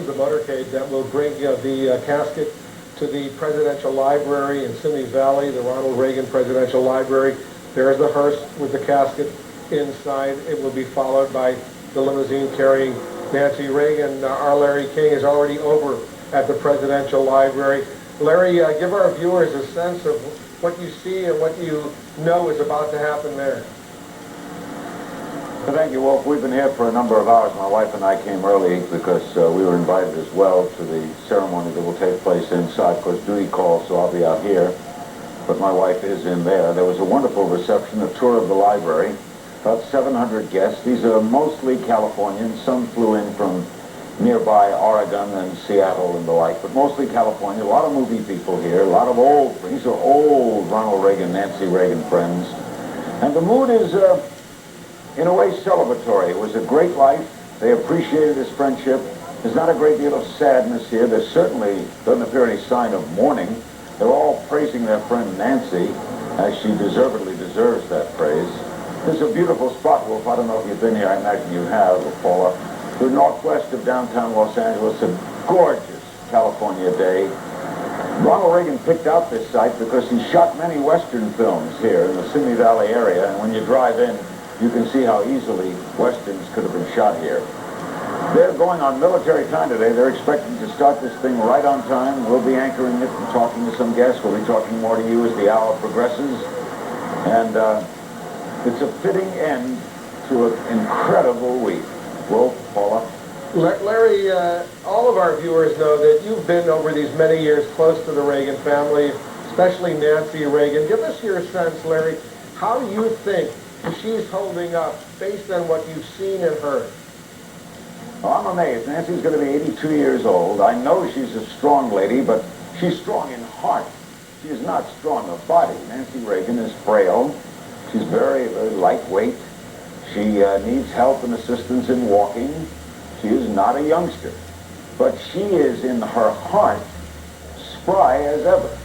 is the motorcade that will bring the casket to the Presidential Library in Simi Valley, the Ronald Reagan Presidential Library. There's the hearse with the casket inside. It will be followed by the limousine carrying Nancy Reagan. Our Larry King is already over at the Presidential Library. Larry, give our viewers a sense of what you see and what you know is about to happen there. Well, thank you, Wolf. We've been here for a number of hours. My wife and I came early because we were invited as well to the ceremony that will take place inside. Of course, duty calls, so I'll be out here, but my wife is in there. There was a wonderful reception, a tour of the library, about 700 guests. These are mostly Californians. Some flew in from nearby Oregon and Seattle and the like, but mostly California. A lot of movie people here, a lot of old, these are old Ronald Reagan, Nancy Reagan friends. And the mood is, in a way, celebratory. It was a great life. They appreciated his friendship. There's not a great deal of sadness here. There certainly doesn't appear any sign of mourning. They're all praising their friend Nancy, as she deservedly deserves that praise. This is a beautiful spot, Wolf. I don't know if you've been here. I imagine you have, Paula. To the northwest of downtown Los Angeles, a gorgeous California day. Ronald Reagan picked out this site because he shot many Western films here in the Simi Valley area, and when you drive in, you can see how easily Westerns could have been shot here. They're going on military time today. They're expecting to start this thing right on time. We'll be anchoring it and talking to some guests. We'll be talking more to you as the hour progresses. And it's a fitting end to an incredible week. Wolf, Paula. Larry, all of our viewers know that you've been over these many years close to the Reagan family, especially Nancy Reagan. Give us your sense, Larry, how you think she's holding up based on what you've seen and heard. Well, I'm amazed. Nancy's going to be 82 years old. I know she's a strong lady, but she's strong in heart. She is not strong of body. Nancy Reagan is frail. She's very, very lightweight. She needs help and assistance in walking. She is not a youngster. But she is, in her heart, spry as ever.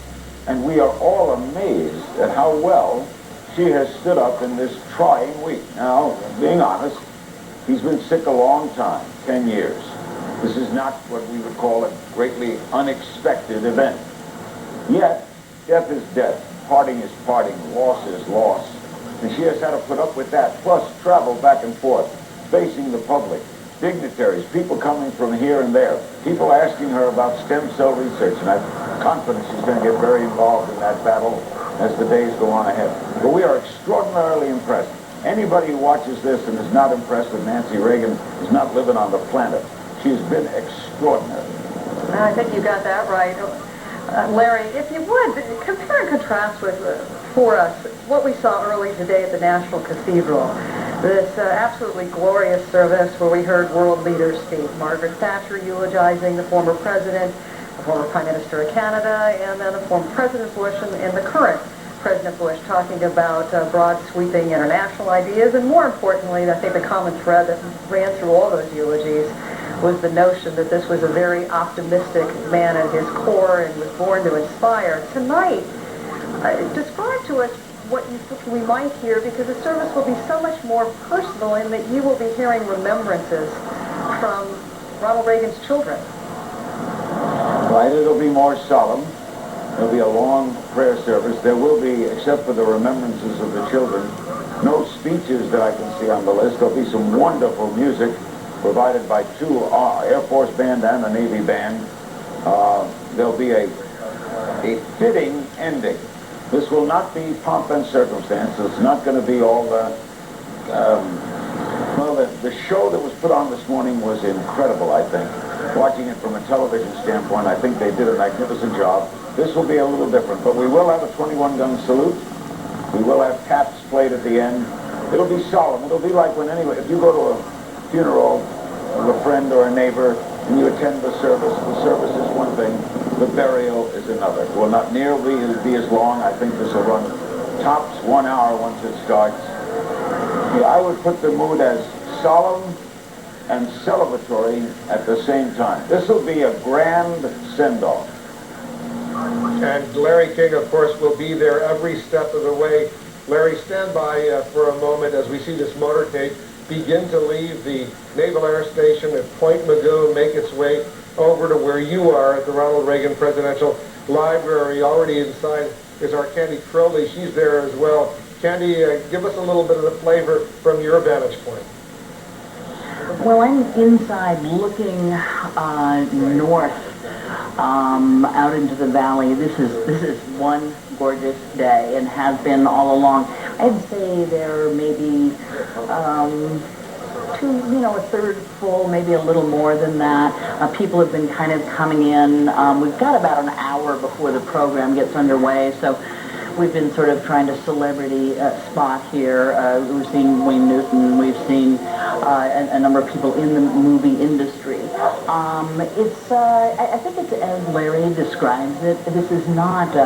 And we are all amazed at how well she has stood up in this trying week. Now, being honest, he's been sick a long time, 10 years. This is not what we would call a greatly unexpected event. Yet, death is death, parting is parting, loss is loss. And she has had to put up with that, plus travel back and forth, facing the public, dignitaries, people coming from here and there, people asking her about stem cell research, and I'm confident she's going to get very involved in that battle as the days go on ahead. But we are extraordinarily impressed. Anybody who watches this and is not impressed with Nancy Reagan is not living on the planet. She's been extraordinary. I think you got that right. Larry, if you would, compare and contrast with, for us, what we saw early today at the National Cathedral. This absolutely glorious service where we heard world leaders speak. Margaret Thatcher eulogizing the former president, the former Prime Minister of Canada, and then the former President Bush and the current President Bush talking about broad sweeping international ideas, and more importantly, I think the common thread that ran through all those eulogies was the notion that this was a very optimistic man at his core and was born to inspire. Tonight, describe to us what you think we might hear, because the service will be so much more personal in that you will be hearing remembrances from Ronald Reagan's children. Right, it'll be more solemn. There'll be a long prayer service. There will be, except for the remembrances of the children, no speeches that I can see on the list. There'll be some wonderful music provided by two Air Force band and a Navy band. There'll be a fitting ending. This will not be pomp and circumstance. It's not going to be all the... well, the show that was put on this morning was incredible, I think. Watching it from a television standpoint, I think they did a magnificent job. This will be a little different, but we will have a 21-gun salute. We will have taps played at the end. It'll be solemn. It'll be like when if you go to a funeral of a friend or a neighbor and you attend the service is one thing, the burial is another. It will not nearly be as long. I think this will run tops 1 hour once it starts. Yeah, I would put the mood as solemn and celebratory at the same time. This will be a grand send-off. And Larry King, of course, will be there every step of the way. Larry, stand by for a moment as we see this motorcade begin to leave the Naval Air Station at Point MUGU and make its way over to where you are at the Ronald Reagan Presidential Library. Already inside is our Candy Crowley. She's there as well. Candy, give us a little bit of the flavor from your vantage point. Well, I'm inside looking north out into the valley. This is one gorgeous day and has been all along. I'd say there may be a third full, maybe a little more than that. People have been kind of coming in. We've got about an hour before the program gets underway, so we've been sort of trying to celebrity spot here. We've seen Wayne Newton. We've seen a number of people in the movie industry. I think it's as Larry describes it. This is not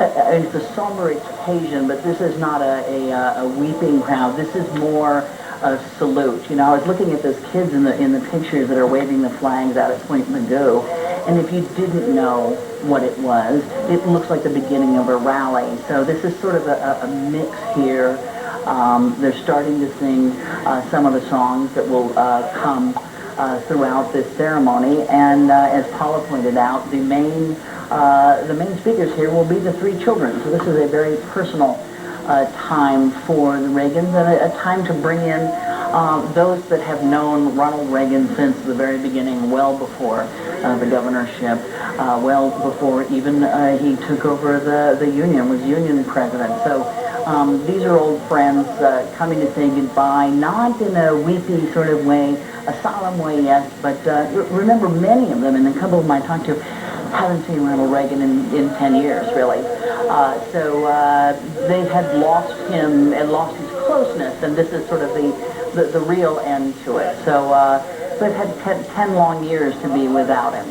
it's a somber occasion, but this is not a weeping crowd. This is more a salute. I was looking at those kids in the pictures that are waving the flags out at Point MUGU, and if you didn't know what it was, it looks like the beginning of a rally. So this is sort of a mix here. They're starting to sing some of the songs that will come throughout this ceremony, and as Paula pointed out, the main speakers here will be the three children. So this is a very personal time for the Reagans, and a time to bring in those that have known Ronald Reagan since the very beginning, well before the governorship, well before even he took over the Union, was Union president. So these are old friends coming to say goodbye, not in a weepy sort of way, a solemn way, yes, but remember many of them, and a couple of them I talked to, haven't seen Ronald Reagan in 10 years, really. So they had lost him and lost his closeness, and this is sort of the real end to it. So they've had 10 long years to be without him.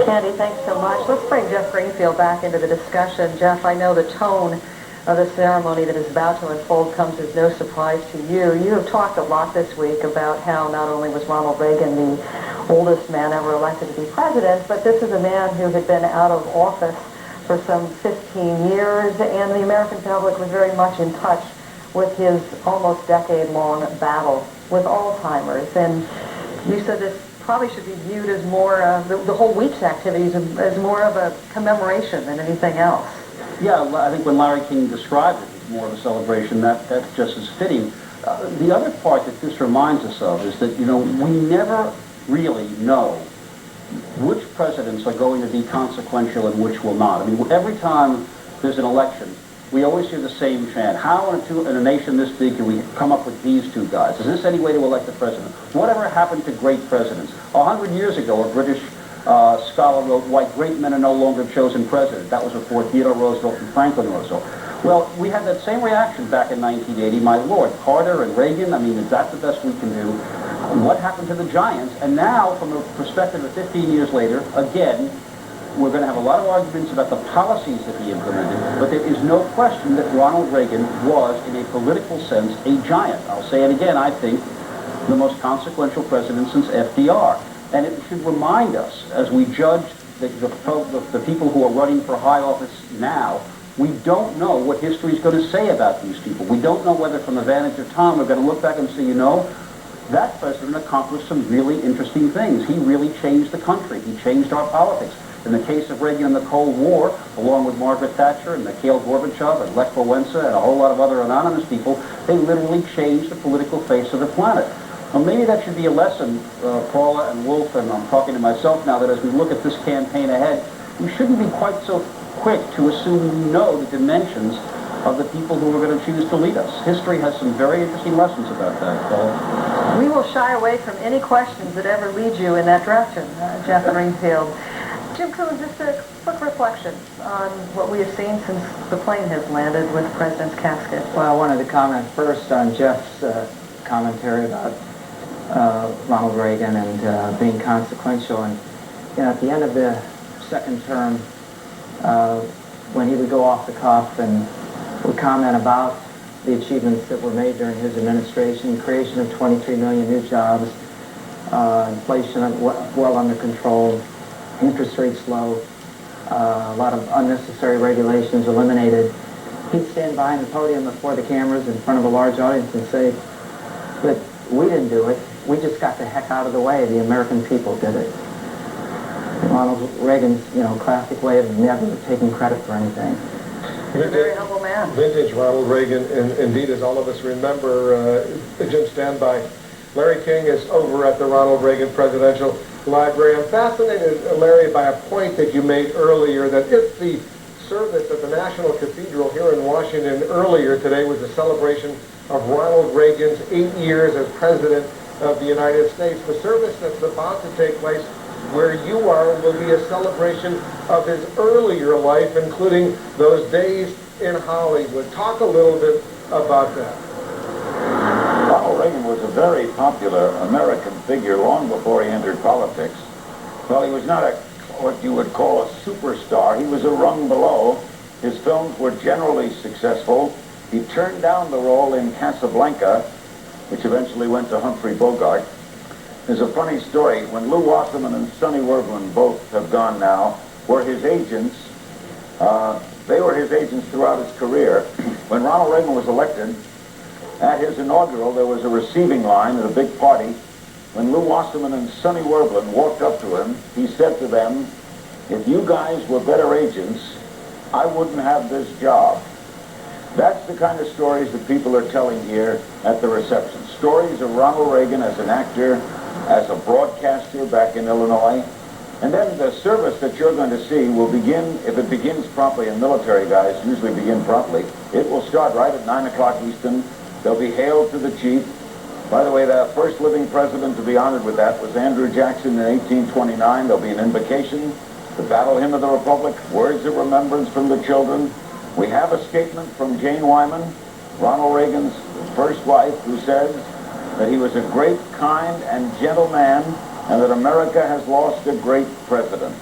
Candy, thanks so much. Let's bring Jeff Greenfield back into the discussion. Jeff, I know the tone of the ceremony that is about to unfold comes as no surprise to you. You have talked a lot this week about how not only was Ronald Reagan the oldest man ever elected to be president, but this is a man who had been out of office for some 15 years, and the American public was very much in touch with his almost decade-long battle with Alzheimer's. And you said this probably should be viewed as more, the whole week's activities as more of a commemoration than anything else. Yeah, I think when Larry King described it as more of a celebration, that's just as fitting. The other part that this reminds us of is that, we never really know which presidents are going to be consequential and which will not. I mean, every time there's an election, we always hear the same chant. How in a nation this big can we come up with these two guys? Is this any way to elect a president? Whatever happened to great presidents? 100 years ago, a British scholar wrote, "Why great men are no longer chosen president." That was before Theodore Roosevelt and Franklin Roosevelt. Well, we had that same reaction back in 1980. My Lord, Carter and Reagan, I mean, is that the best we can do? What happened to the giants? And now, from a perspective of 15 years later, again, we're going to have a lot of arguments about the policies that he implemented, but there is no question that Ronald Reagan was, in a political sense, a giant. I'll say it again, I think, the most consequential president since FDR. And it should remind us, as we judge the people who are running for high office now, we don't know what history is going to say about these people. We don't know whether, from the vantage of time, we're going to look back and say, that president accomplished some really interesting things. He really changed the country. He changed our politics. In the case of Reagan in the Cold War, along with Margaret Thatcher and MIKHAIL Gorbachev and Lech Wałęsa and a whole lot of other anonymous people, they literally changed the political face of the planet. Well, maybe that should be a lesson, Paula and Wolf, and I'm talking to myself now, that as we look at this campaign ahead, we shouldn't be quite so quick to assume we know the dimensions of the people who are going to choose to lead us. History has some very interesting lessons about that, Paula. We will shy away from any questions that ever lead you in that direction, Jeff Greenfield. Jim Coon, just a quick reflection on what we have seen since the plane has landed with the President's casket. Well, I wanted to comment first on Jeff's commentary about Ronald Reagan and being consequential. And at the end of the second term, when he would go off the cuff and would comment about the achievements that were made during his administration, creation of 23 million new jobs, inflation well under control, interest rates low, a lot of unnecessary regulations eliminated, he'd stand behind the podium before the cameras in front of a large audience and say that we didn't do it, we just got the heck out of the way. The American people did it. Ronald Reagan's, classic way of never taking credit for anything. He's a very humble man. Vintage Ronald Reagan, and indeed, as all of us remember, Jim, stand by. Larry King is over at the Ronald Reagan Presidential Library. I'm fascinated, Larry, by a point that you made earlier, that if the service at the National Cathedral here in Washington earlier today was a celebration of Ronald Reagan's 8 years as President of the United States, the service that's about to take place where you are will be a celebration of his earlier life, including those days in Hollywood. Talk a little bit about that. Ronald Reagan was a very popular American figure long before he entered politics. Well, he was not what you would call a superstar. He was a rung below. His films were generally successful. He turned down the role in Casablanca, which eventually went to Humphrey Bogart. There's a funny story. When Lew Wasserman and Sonny Werblin, both have gone now, were his agents. They were his agents throughout his career. When Ronald Reagan was elected, at his inaugural, there was a receiving line at a big party. When Lew Wasserman and Sonny Werblin walked up to him, he said to them, "If you guys were better agents, I wouldn't have this job." That's the kind of stories that people are telling here at the reception. Stories of Ronald Reagan as an actor, as a broadcaster back in Illinois. And then the service that you're going to see will begin, if it begins promptly, and military guys usually begin promptly, it will start right at 9 o'clock Eastern. They'll be hailed to the chief. By the way, the first living president to be honored with that was Andrew Jackson in 1829. There'll be an invocation, the Battle Hymn of the Republic, words of remembrance from the children. We have a statement from Jane Wyman, Ronald Reagan's first wife, who says that he was a great, kind, and gentle man, and that America has lost a great president.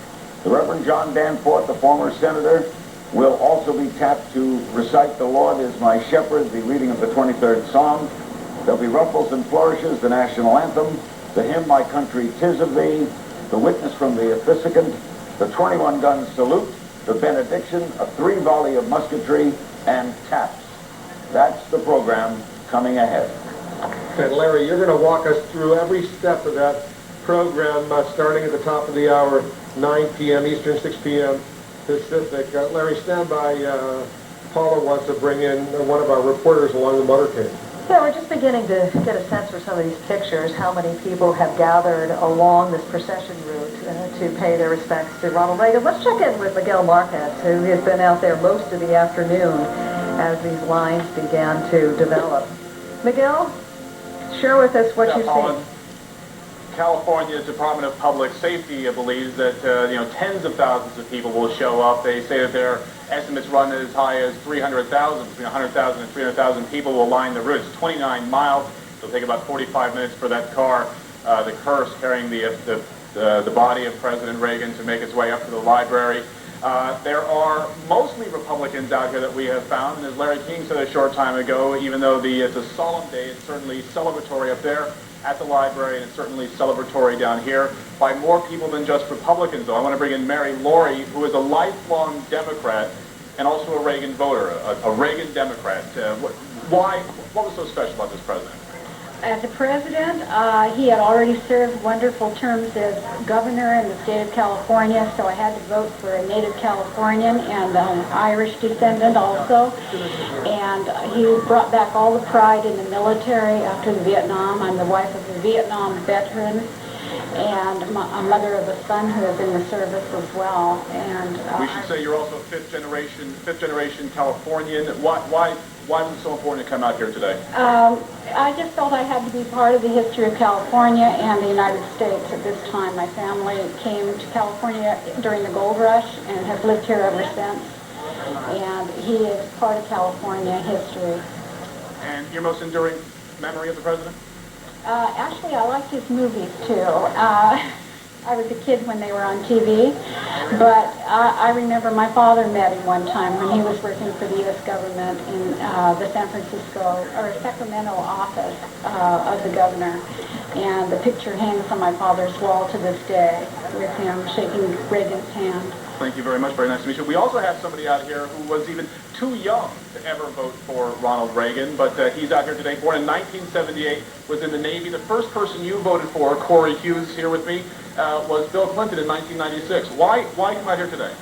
The Reverend John Danforth, the former senator, will also be tapped to recite "The Lord is my shepherd," the reading of the 23rd Psalm. There'll be ruffles and flourishes, the national anthem, the hymn "My Country 'Tis of Thee," the witness from the officiant, the 21-gun salute, the benediction, a 3-volley of musketry, and taps. That's the program coming ahead. And Larry, you're going to walk us through every step of that program, starting at the top of the hour, 9 p.m. Eastern, 6 p.m. Pacific. Larry, stand by. Paula wants to bring in one of our reporters along the motorcade. Yeah, we're just beginning to get a sense for some of these pictures, how many people have gathered along this procession route to pay their respects to Ronald Reagan. Let's check in with Miguel Marquez, who has been out there most of the afternoon as these lines began to develop. Miguel, share with us what you've seen. California's Department of Public Safety believes that tens of thousands of people will show up. They say that their estimates run as high as 300,000, between 100,000 and 300,000 people will line the route. It's 29 miles. It'll take about 45 minutes for that car, the hearse carrying the body of President Reagan, to make its way up to the library. There are mostly Republicans out here that we have found, and as Larry King said a short time ago, even though it's a solemn day, it's certainly celebratory up there at the library, and it's certainly celebratory down here by more people than just Republicans, though. I want to bring in Mary Laurie, who is a lifelong Democrat and also a Reagan voter, a Reagan Democrat. What was so special about this president? As a president, he had already served wonderful terms as governor in the state of California, so I had to vote for a native Californian and an Irish descendant also. And he brought back all the pride in the military after the Vietnam. I'm the wife of a Vietnam veteran and a mother of a son who is in the service as well. And we should say you're also fifth generation Californian. Why was it so important to come out here today? I just felt I had to be part of the history of California and the United States at this time. My family came to California during the gold rush and has lived here ever since. And he is part of California history. And your most enduring memory of the president? Actually, I liked his movies, too. I was a kid when they were on TV, but I remember my father met him one time when he was working for the U.S. government in the San Francisco or Sacramento office of the governor. And the picture hangs on my father's wall to this day with him shaking Reagan's hand. Thank you very much. Very nice to meet you. We also have somebody out here who was even too young to ever vote for Ronald Reagan, but he's out here today. Born in 1978, was in the Navy. The first person you voted for, Corey Hughes, here with me, was Bill Clinton in 1996. Why come out here today?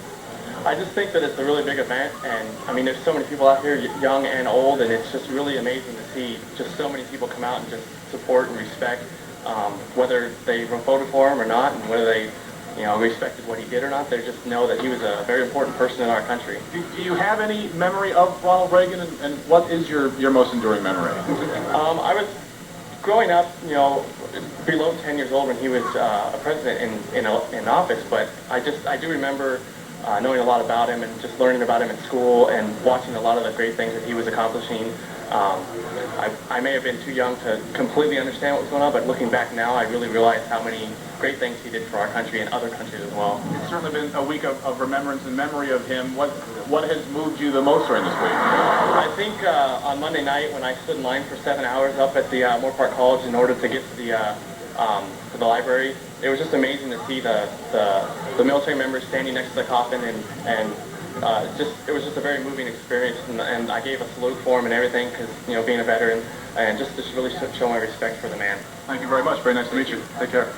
I just think that it's a really big event, and I mean, there's so many people out here, young and old, and it's just really amazing to see just so many people come out and just support and respect, whether they voted for him or not, and whether they, respected what he did or not. They just know that he was a very important person in our country. Do you have any memory of Ronald Reagan, and what is your most enduring memory? I was growing up, below 10 years old when he was a president in office, but I do remember knowing a lot about him and just learning about him in school and watching a lot of the great things that he was accomplishing. I may have been too young to completely understand what was going on, but looking back now, I really realize how many great things he did for our country and other countries as well. It's certainly been a week of remembrance and memory of him. What has moved you the most during this week? I think on Monday night when I stood in line for 7 hours up at the Moore Park College in order to get to the library, it was just amazing to see the military members standing next to the coffin, and it was just a very moving experience, and I gave a salute for him and everything, because being a veteran, and just really show my respect for the man. Thank you very much. Very nice to meet you. Take care.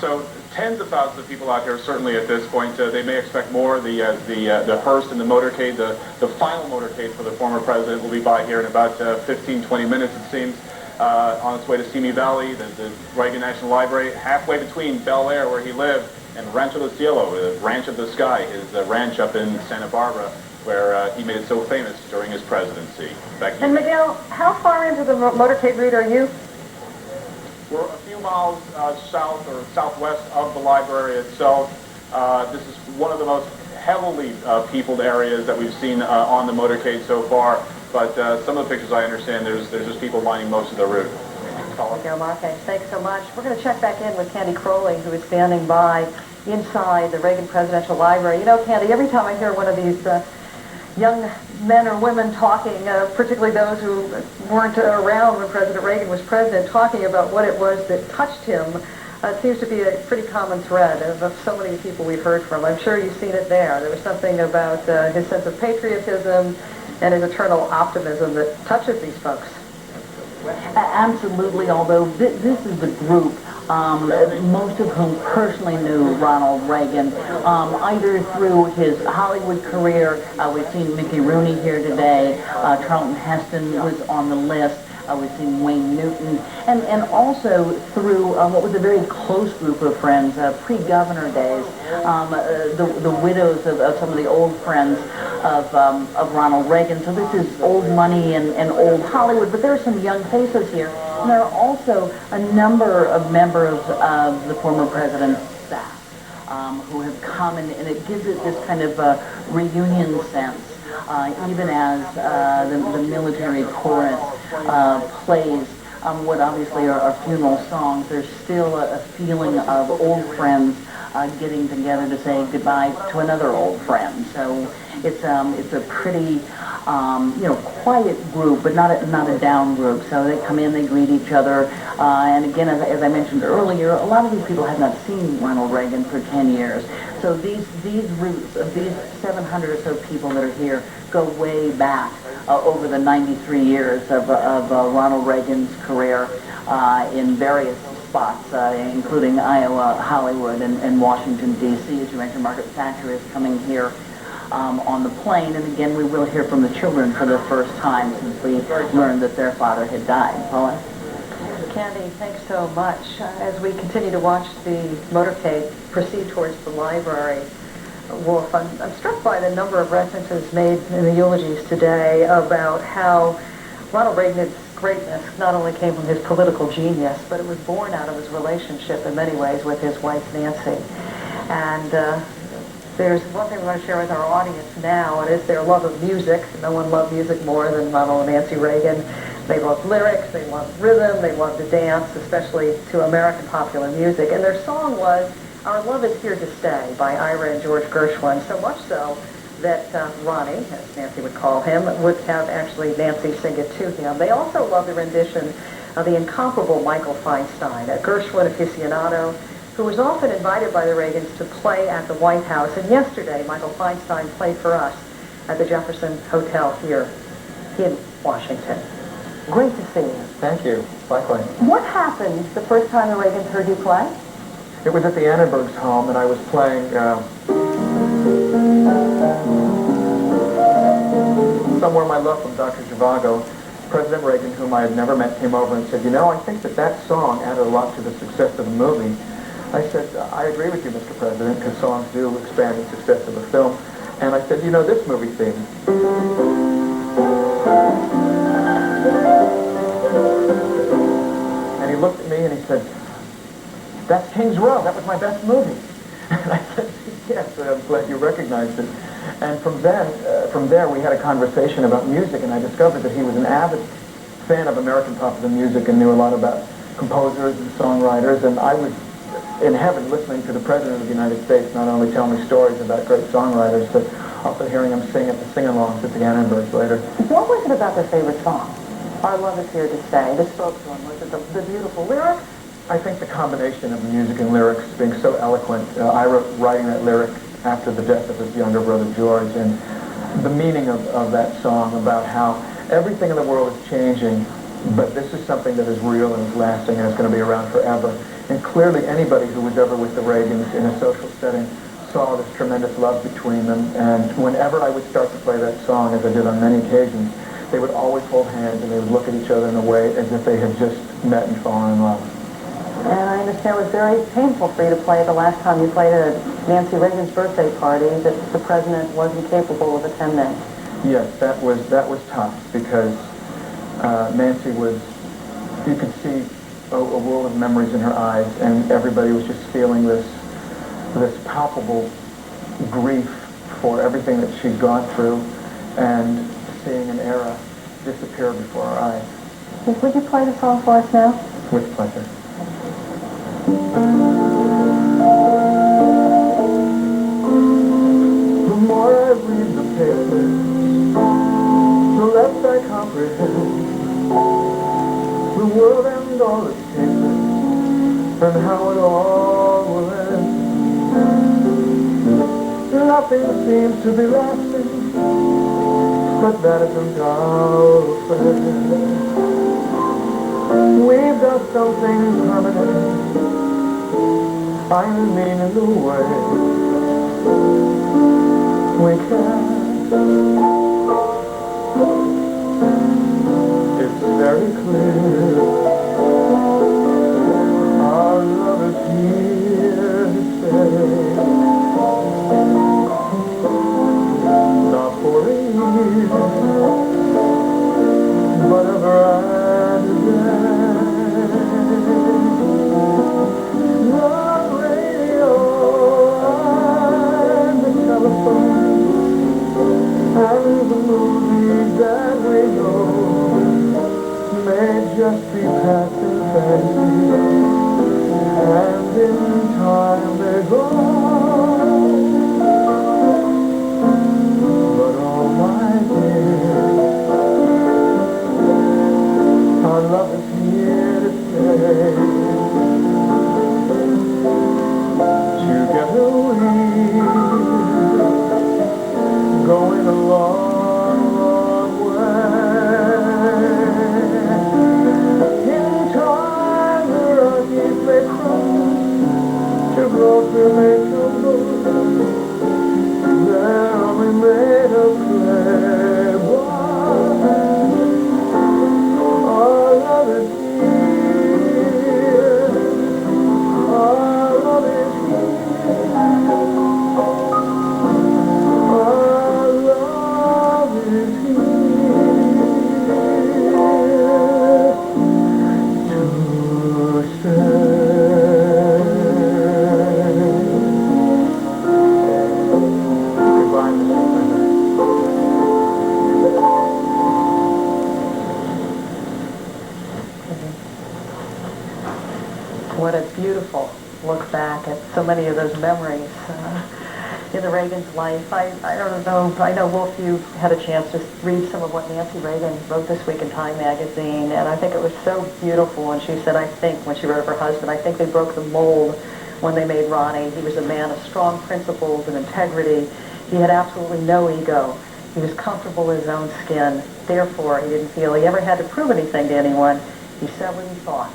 So tens of thousands of people out here, certainly at this point. They may expect more. The hearse and the motorcade, the final motorcade for the former president will be by here in about 15, 20 minutes, it seems. On its way to Simi Valley, the Reagan National Library, halfway between Bel Air, where he lived, and Rancho del Cielo, the Ranch of the Sky, his ranch up in Santa Barbara, where he made it so famous during his presidency. Back And Miguel, how far into the motorcade route are you? We're a few miles south or southwest of the library itself. This is one of the most heavily peopled areas that we've seen on the motorcade so far. But some of the pictures I understand, there's just people lining most of the route. Miguel Marquez, thanks so much. We're going to check back in with Candy Crowley, who is standing by inside the Reagan Presidential Library. Candy, every time I hear one of these young men or women talking, particularly those who weren't around when President Reagan was president, talking about what it was that touched him, it seems to be a pretty common thread of so many people we've heard from. I'm sure you've seen it there. There was something about his sense of patriotism and his eternal optimism that touches these folks. Absolutely, although this is the group, most of whom personally knew Ronald Reagan, either through his Hollywood career. We've seen Mickey Rooney here today. Charlton Heston was on the list. We've seen Wayne Newton, and also through what was a very close group of friends, pre-governor days, the widows of some of the old friends of Ronald Reagan. So this is old money and old Hollywood, but there are some young faces here. And there are also a number of members of the former president's staff who have come, and it gives it this kind of reunion sense. Even as the military chorus plays what obviously are funeral songs, there's still a feeling of old friends getting together to say goodbye to another old friend. So it's a pretty quiet group, but not a down group. So they come in, they greet each other, and again, as I mentioned earlier, a lot of these people have not seen Ronald Reagan for 10 years. So these roots of these 700 or so people that are here go way back over the 93 years of Ronald Reagan's career in various spots, including Iowa, Hollywood, and Washington, D.C. As you mentioned, Margaret Thatcher is coming here on the plane, and again, we will hear from the children for the first time since we learned that their father had died. Paula? Candy, thanks so much. As we continue to watch the motorcade proceed towards the library, Wolf, I'm struck by the number of references made in the eulogies today about how Ronald Reagan's greatness not only came from his political genius, but it was born out of his relationship in many ways with his wife, Nancy. And there's one thing we want to share with our audience now, and it's their love of music. No one loved music more than Ronald and Nancy Reagan. They loved lyrics, they loved rhythm, they loved to dance, especially to American popular music. And their song was Our Love Is Here to Stay by Ira and George Gershwin, so much so that Ronnie, as Nancy would call him, would have actually Nancy sing it to him. They also loved the rendition the incomparable Michael Feinstein, a Gershwin aficionado who was often invited by the Reagans to play at the White House. And yesterday, Michael Feinstein played for us at the Jefferson Hotel here in Washington. Great to see you. Thank you. Likewise. What happened the first time the Reagans heard you play? It was at the Annenberg's home, and I was playing Somewhere My Love from Dr. Zhivago. President Reagan, whom I had never met, came over and said, you know, I think that song added a lot to the success of the movie. I said, I agree with you, Mr. President, because songs do expand the success of a film. And I said, you know, this movie theme. And he looked at me and he said, that's King's Row. That was my best movie. And I said, yes, I'm glad you recognized it. And from there, we had a conversation about music, and I discovered that he was an avid fan of American popular music and knew a lot about composers and songwriters. And I was in heaven listening to the President of the United States not only tell me stories about great songwriters, but also hearing him sing at the sing-alongs at the Annenbergs later. What was it about their favorite song? Our Love Is Here to Stay. This spoke to him. Was it the beautiful lyrics? I think the combination of music and lyrics being so eloquent. I writing that lyric after the death of his younger brother George, and the meaning of that song about how everything in the world is changing, but this is something that is real and is lasting and is going to be around forever. And clearly anybody who was ever with the Reagans in a social setting saw this tremendous love between them, and whenever I would start to play that song, as I did on many occasions, they would always hold hands and they would look at each other in a way as if they had just met and fallen in love. And I understand it was very painful for you to play the last time you played at Nancy Reagan's birthday party that the president wasn't capable of attending. Yes, that was tough because Nancy was, you could see a world of memories in her eyes, and everybody was just feeling this palpable grief for everything that she'd gone through and seeing an era disappear before our eyes. Would you play the song for us now? With pleasure. The more I read the papers, the less I comprehend the world and all its changes, and how it all will end. Nothing seems to be lasting, but that isn't our affair. We've got something permanent, I mean in the way we can. It's very clear our love is here to stay. Not for a year, but ever and a day. The radio and the telephone and the movies that we know may just be passing fancy, and in time they're gone. But oh my dear, our love is here to stay. Together we're going a long, long way. In time the rockies may crumble, Gibraltar may tumble, there we made of clay, but our love is here, our love is here, our love is here to stay. Goodbye, Mr. What a beautiful look back at so many of those memories. in the Reagan's life. I don't know, I know, Wolf, you had a chance to read some of what Nancy Reagan wrote this week in Time magazine, and I think it was so beautiful. And she said, I think, when she wrote of her husband, I think they broke the mold when they made Ronnie. He was a man of strong principles and integrity. He had absolutely no ego. He was comfortable in his own skin. Therefore, he didn't feel he ever had to prove anything to anyone. He said what he thought,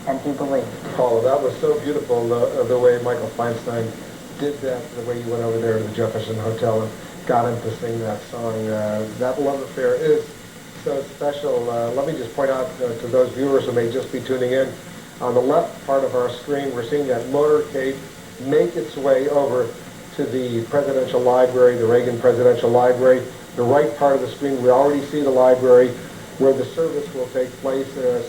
and he believed. Paula, that was so beautiful, the way Michael Feinstein did that, the way you went over there to the Jefferson Hotel and got him to sing that song. That love affair is so special. Let me just point out to those viewers who may just be tuning in, on the left part of our screen, we're seeing that motorcade make its way over to the Presidential Library, the Reagan Presidential Library. The right part of the screen, we already see the library where the service will take place,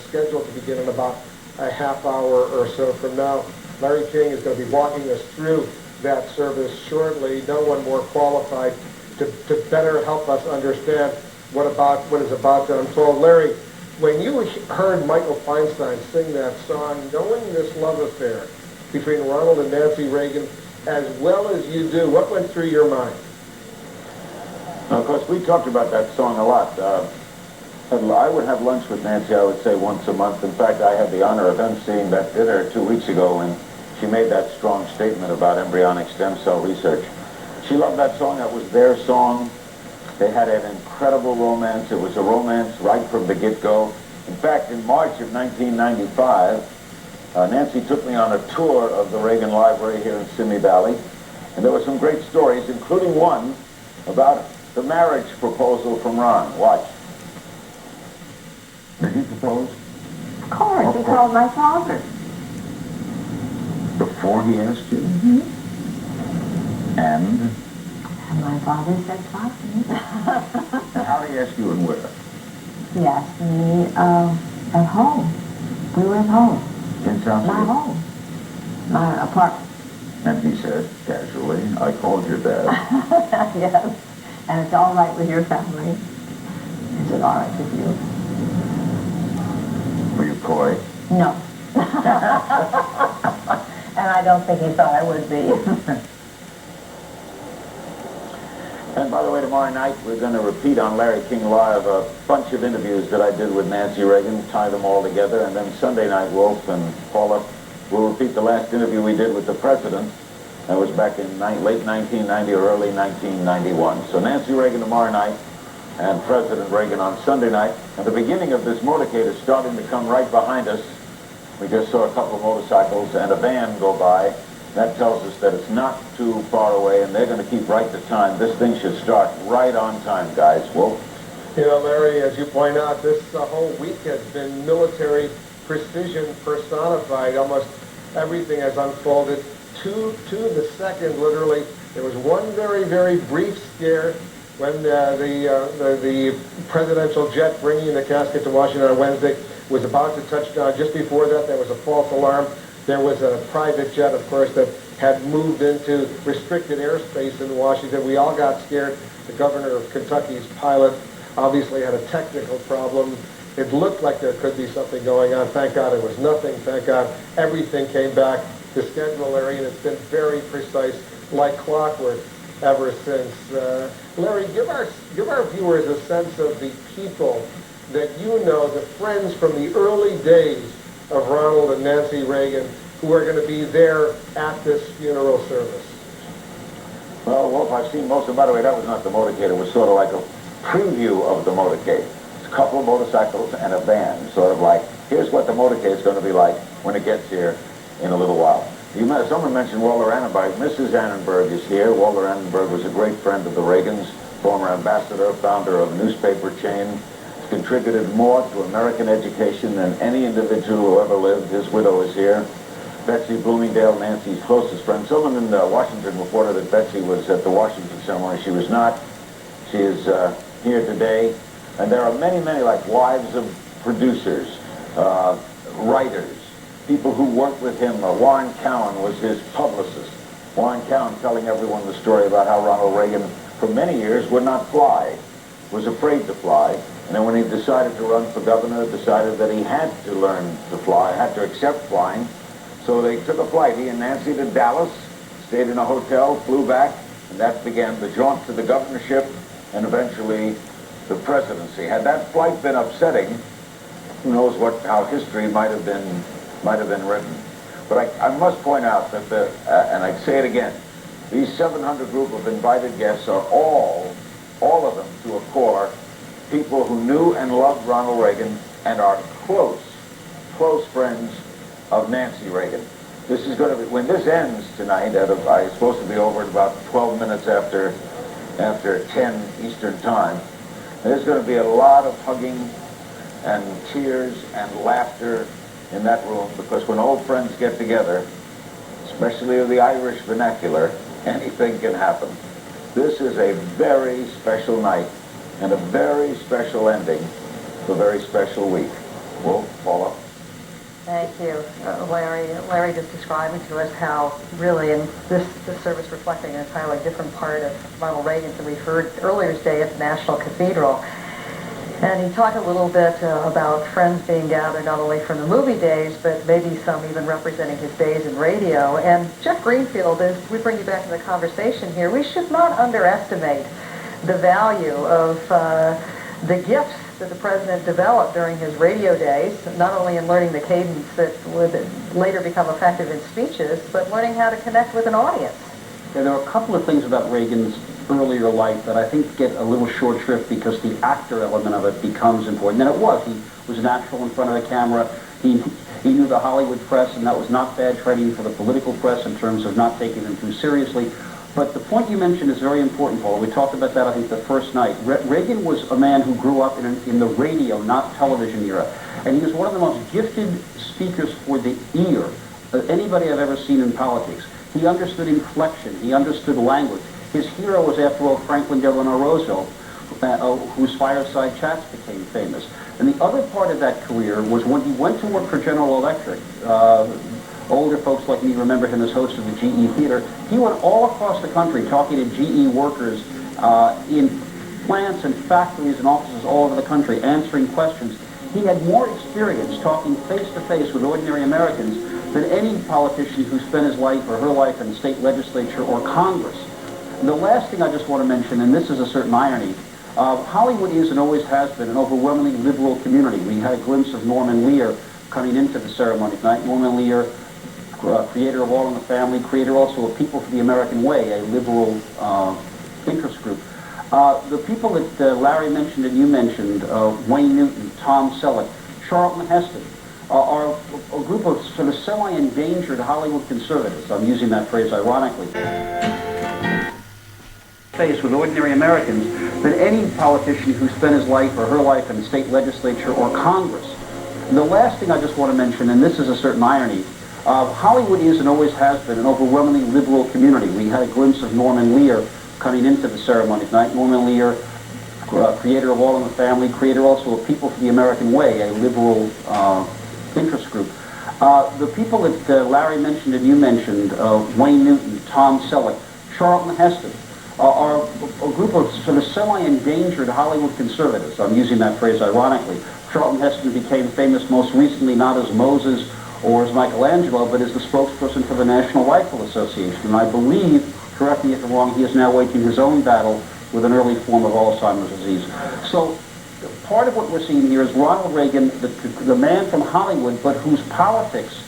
scheduled to begin in about a half hour or so from now. Larry King is going to be walking us through that service shortly. No one more qualified to better help us understand what is about to unfold. Larry, when you heard Michael Feinstein sing that song, knowing this love affair between Ronald and Nancy Reagan, as well as you do, what went through your mind? Now, of course, we talked about that song a lot. I would have lunch with Nancy, I would say, once a month. In fact, I had the honor of emceeing that dinner 2 weeks ago when she made that strong statement about embryonic stem cell research. She loved that song. That was their song. They had an incredible romance. It was a romance right from the get-go. In fact, in March of 1995, Nancy took me on a tour of the Reagan Library here in Simi Valley, and there were some great stories, including one about the marriage proposal from Ron. Watch. Did he propose? Of course, he told my father. Before he asked you? Mm-hmm. And? And my father said fine. How did he ask you and where? He asked me at home. We were at home. In South My City? home. My apartment. And he said, casually, I called your dad. Yes. And it's all right with your family. Is it all right with you? Were you coy? No. And I don't think he thought I would be. And by the way, tomorrow night we're going to repeat on Larry King Live a bunch of interviews that I did with Nancy Reagan, tie them all together, and then Sunday night, Wolf and Paula will repeat the last interview we did with the president. That was back in late 1990 or early 1991. So Nancy Reagan tomorrow night and President Reagan on Sunday night. And the beginning of this motorcade is starting to come right behind us. We just saw a couple of motorcycles and a van go by. That tells us that it's not too far away, and they're going to keep right to time. This thing should start right on time, guys. Wolf? You know, Larry, as you point out, this whole week has been military precision personified. Almost everything has unfolded to the second, literally. There was one very, very brief scare when the presidential jet bringing the casket to Washington on Wednesday was about to touch down. Just before that, there was a false alarm. There was a private jet, of course, that had moved into restricted airspace in Washington. We all got scared. The governor of Kentucky's pilot obviously had a technical problem. It looked like there could be something going on. Thank God it was nothing. Thank God everything came back to schedule, Larry, and it's been very precise, like clockwork, ever since. Larry, give our viewers a sense of the people that you know, the friends from the early days of Ronald and Nancy Reagan, who are going to be there at this funeral service. Well, Wolf, I've seen most of them. By the way, that was not the motorcade. It was sort of like a preview of the motorcade. It's a couple of motorcycles and a van, sort of like, here's what the motorcade is going to be like when it gets here in a little while. Someone mentioned Walter Annenberg. Mrs. Annenberg is here. Walter Annenberg was a great friend of the Reagans, former ambassador, founder of a newspaper chain, contributed more to American education than any individual who ever lived. His widow is here. Betsy Bloomingdale, Nancy's closest friend. Someone in Washington reported that Betsy was at the Washington ceremony. She was not. She is here today. And there are many, many, like wives of producers, writers, people who worked with him. Warren Cowan was his publicist. Warren Cowan telling everyone the story about how Ronald Reagan, for many years, would not fly, was afraid to fly. And then when he decided to run for governor, decided that he had to learn to fly, had to accept flying. So they took a flight, he and Nancy, to Dallas, stayed in a hotel, flew back, and that began the jaunt to the governorship and eventually the presidency. Had that flight been upsetting, who knows how history might have been written. But I must point out that and I say it again, these 700 group of invited guests are all of them to a core, people who knew and loved Ronald Reagan and are close friends of Nancy Reagan. This is going to be, when this ends tonight, it's supposed to be over at about 12 minutes after 10 Eastern time, there's going to be a lot of hugging and tears and laughter in that room, because when old friends get together, especially of the Irish vernacular, anything can happen. This is a very special night and a very special ending to a very special week. Well, Paula. Thank you, Larry. Larry just describing to us how really in this service reflecting an entirely different part of Ronald Reagan that we've heard earlier today at the National Cathedral. And he talked a little bit about friends being gathered not only from the movie days, but maybe some even representing his days in radio. And Jeff Greenfield, as we bring you back to the conversation here, we should not underestimate the value of the gifts that the president developed during his radio days, not only in learning the cadence that would later become effective in speeches, but learning how to connect with an audience. Yeah, there are a couple of things about Reagan's earlier life that I think get a little short shrift because the actor element of it becomes important. And it was. He was natural in front of the camera. He knew the Hollywood press, and that was not bad training for the political press in terms of not taking them too seriously. But the point you mentioned is very important, Paul. We talked about that, I think, the first night. Reagan was a man who grew up in the radio, not television era. And he was one of the most gifted speakers for the ear of anybody I've ever seen in politics. He understood inflection. He understood language. His hero was, after all, Franklin Delano Roosevelt, whose fireside chats became famous. And the other part of that career was when he went to work for General Electric. Older folks like me remember him as host of the GE Theater. He went all across the country talking to GE workers in plants and factories and offices all over the country, answering questions. He had more experience talking face-to-face with ordinary Americans than any politician who spent his life or her life in the state legislature or Congress. And the last thing I just want to mention, and this is a certain irony, Hollywood is and always has been an overwhelmingly liberal community. We had a glimpse of Norman Lear coming into the ceremony tonight. Norman Lear, creator of All in the Family, creator also of People for the American Way, a liberal interest group. The people that Larry mentioned and you mentioned, Wayne Newton, Tom Selleck, Charlton Heston, are a group of sort of semi-endangered Hollywood conservatives. I'm using that phrase ironically. Face with ordinary Americans than any politician who spent his life or her life in the state legislature or Congress. And the last thing I just want to mention, and this is a certain irony, Hollywood is and always has been an overwhelmingly liberal community. We had a glimpse of Norman Lear coming into the ceremony tonight. Norman Lear, creator of All in the Family, creator also of People for the American Way, a liberal interest group. The people that Larry mentioned and you mentioned, Wayne Newton, Tom Selleck, Charlton Heston, are a group of sort of semi-endangered Hollywood conservatives. I'm using that phrase ironically. Charlton Heston became famous most recently not as Moses or as Michelangelo, but as the spokesperson for the National Rifle Association. And I believe, correct me if I'm wrong, he is now waging his own battle with an early form of Alzheimer's disease. So part of what we're seeing here is Ronald Reagan, the man from Hollywood, but whose politics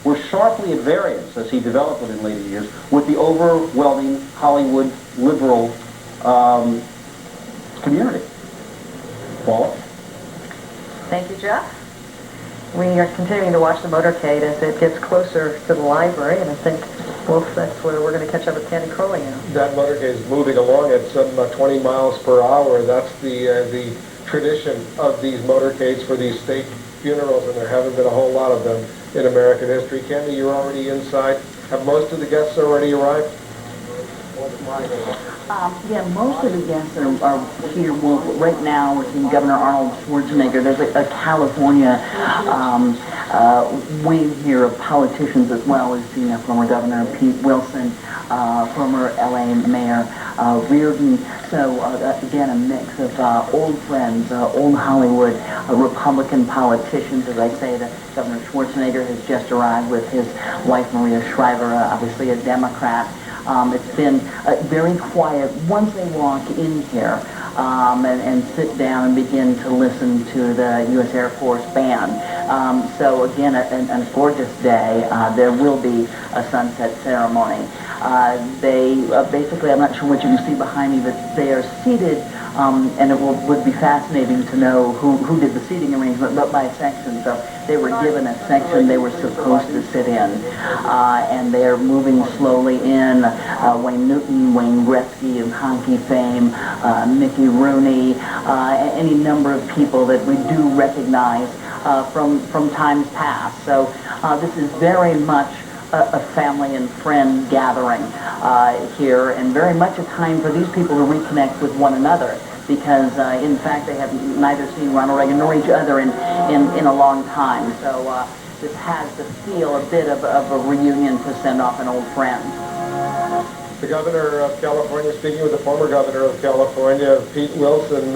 were sharply at variance, as he developed it in later years, with the overwhelming Hollywood liberal community. Paula? Thank you, Jeff. We are continuing to watch the motorcade as it gets closer to the library, and I think, well, that's where we're going to catch up with Candy Crowley now. That motorcade is moving along at some 20 miles per hour. That's the tradition of these motorcades for these state funerals, and there haven't been a whole lot of them in American history. Candy, you're already inside. Have most of the guests already arrived? Yeah, most of the guests are here. Well, right now we're seeing Governor Arnold Schwarzenegger. There's a California wing here of politicians as well. We've seen former Governor Pete Wilson, former LA Mayor Reardon. So again, a mix of old friends, old Hollywood Republican politicians. As I say, that Governor Schwarzenegger has just arrived with his wife Maria Shriver, obviously a Democrat. It's been very quiet once they walk in here and sit down and begin to listen to the U.S. Air Force band. So again, a gorgeous day. There will be a sunset ceremony. They basically, I'm not sure what you can see behind me, but they are seated, and it would be fascinating to know who did the seating arrangement, but by section. So they were given a section they were supposed to sit in, and they're moving slowly in. Wayne Newton, Wayne Gretzky of hockey fame, Mickey Rooney, any number of people that we do recognize from times past. So this is very much a family and friend gathering here, and very much a time for these people to reconnect with one another, because in fact they have neither seen Ronald Reagan nor each other in a long time. So this has to feel a bit of a reunion to send off an old friend. The governor of California, speaking with the former governor of California, Pete Wilson,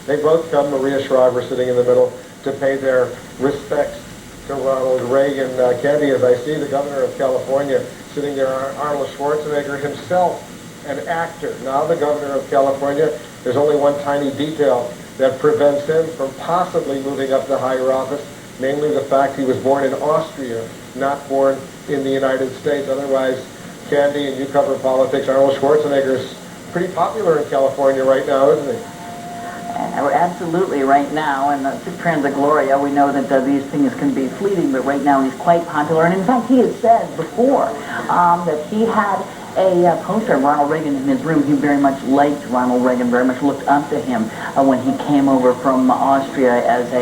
they both come, Maria Shriver sitting in the middle, to pay their respects to Ronald Reagan. Candy, as I see the governor of California sitting there, Arnold Schwarzenegger himself, an actor. Now the governor of California, there's only one tiny detail that prevents him from possibly moving up to higher office, namely the fact he was born in Austria, not born in the United States. Otherwise, Candy, and you cover politics, Arnold Schwarzenegger's pretty popular in California right now, isn't he? Absolutely, right now, and to Transgloria, we know that these things can be fleeting, but right now he's quite popular. And in fact, he has said before that he had a poster of Ronald Reagan in his room. He very much liked Ronald Reagan, very much looked up to him when he came over from Austria as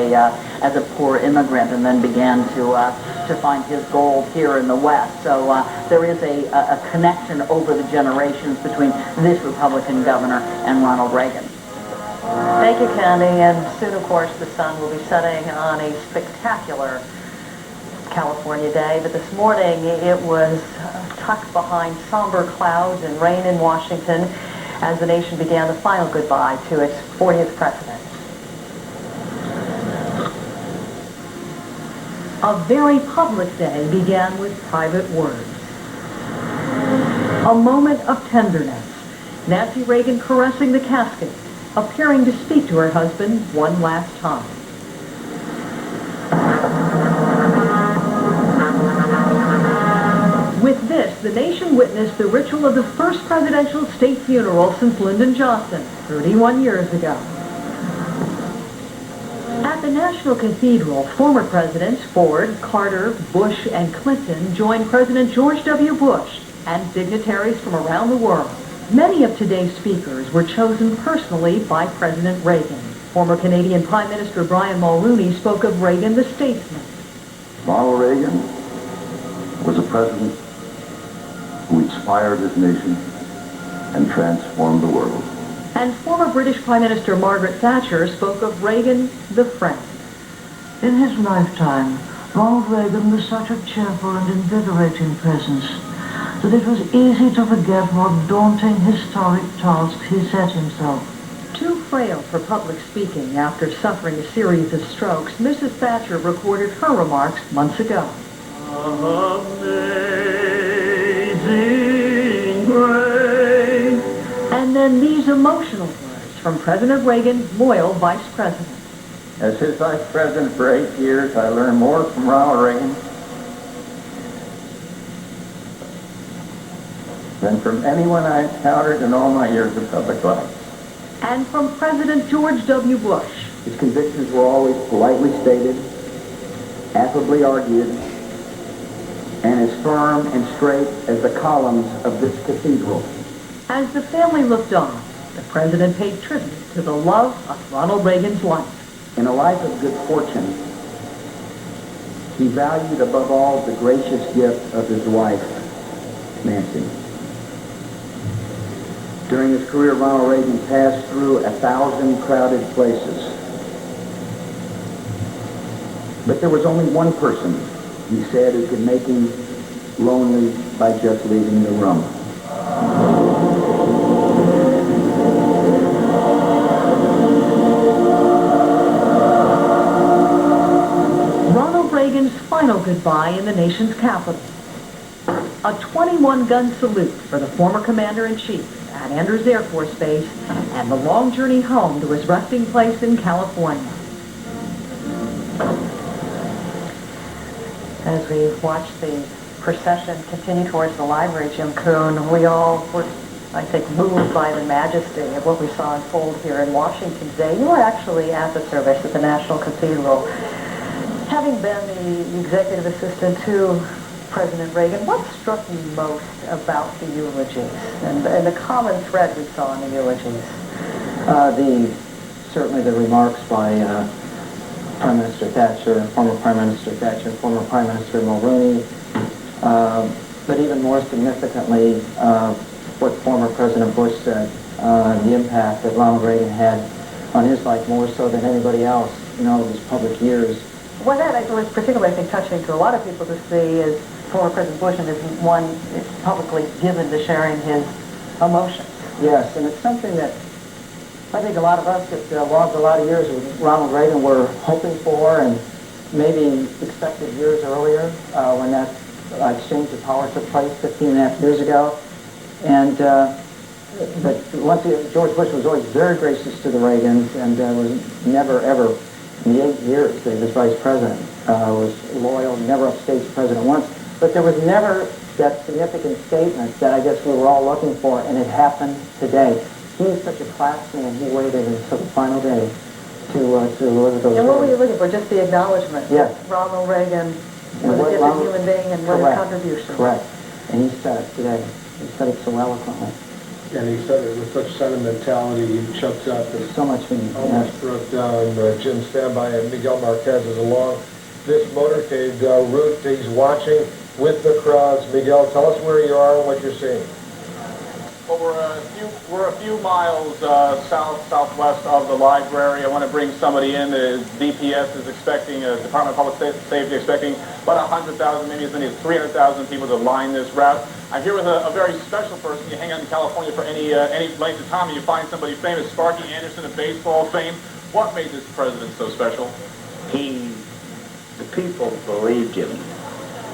a poor immigrant, and then began to find his gold here in the West. So there is a connection over the generations between this Republican governor and Ronald Reagan. Thank you, Candy. And soon, of course, the sun will be setting on a spectacular California day. But this morning, it was tucked behind somber clouds and rain in Washington as the nation began the final goodbye to its 40th president. A very public day began with private words. A moment of tenderness. Nancy Reagan caressing the casket, appearing to speak to her husband one last time. With this, the nation witnessed the ritual of the first presidential state funeral since Lyndon Johnson, 31 years ago. At the National Cathedral, former presidents Ford, Carter, Bush, and Clinton joined President George W. Bush and dignitaries from around the world. Many of today's speakers were chosen personally by President Reagan. Former Canadian Prime Minister Brian Mulroney spoke of Reagan the statesman. Ronald Reagan was a president who inspired his nation and transformed the world. And former British Prime Minister Margaret Thatcher spoke of Reagan the friend. In his lifetime, Ronald Reagan was such a cheerful and invigorating presence that it was easy to forget what daunting historic tasks he set himself. Too frail for public speaking after suffering a series of strokes, Mrs. Thatcher recorded her remarks months ago. Amazing grace. And then these emotional words from President Reagan's loyal vice president. As his vice president for 8 years, I learned more from Ronald Reagan than from anyone I encountered in all my years of public life. And from President George W. Bush. His convictions were always politely stated, affably argued, and as firm and straight as the columns of this cathedral. As the family looked on, the president paid tribute to the love of Ronald Reagan's life. In a life of good fortune, he valued above all the gracious gift of his wife, Nancy. During his career, Ronald Reagan passed through 1,000 crowded places. But there was only one person, he said, who could make him lonely by just leaving the room. Ronald Reagan's final goodbye in the nation's capital. A 21-gun salute for the former Commander-in-Chief at Andrews Air Force Base and the long journey home to his resting place in California. As we watch the procession continue towards the library, Jim Coon, we all were, I think, moved by the majesty of what we saw unfold here in Washington today. You were actually at the service at the National Cathedral. Having been the executive assistant to President Reagan, what struck you most about the eulogies and the common thread we saw in the eulogies? Certainly the remarks by Prime Minister Thatcher, former Prime Minister Thatcher, former Prime Minister Mulroney, but even more significantly, what former President Bush said, the impact that Ronald Reagan had on his life more so than anybody else in all of his public years. Well, that was particularly, I think, touching to a lot of people to see is former President Bush and is one is publicly given to sharing his emotions. Yes, and it's something that I think a lot of us that logged a lot of years with Ronald Reagan were hoping for and maybe expected years earlier when that exchange of power took place 15 and a half years ago. And but once George Bush was always very gracious to the Reagans and was never, ever, in the 8 years that he was vice president, was loyal, never upstaged president once. But there was never that significant statement that I guess we were all looking for, and it happened today. He's such a class man, he waited until the final day to deliver those And what were you words. looking for? Just the acknowledgement? Yes. Ronald Reagan And was what a gifted Ronald- human being and what his Correct. contribution. Correct. And he said it today. He said it so eloquently. And he said it with such sentimentality, he choked up and So much meaning. almost Yes. broke down. Jim Standby and Miguel Marquez is along this motorcade route. He's watching with the crowds. Miguel, tell us where you are and what you're seeing. Well, we're a few miles southwest of the library. I want to bring somebody in. The DPS is expecting, Department of Public Safety expecting about 100,000, maybe as many as 300,000 people to line this route. I'm here with a very special person. You hang out in California for any length of time and you find somebody famous, Sparky Anderson of baseball fame. What made this president so special? The people believed him.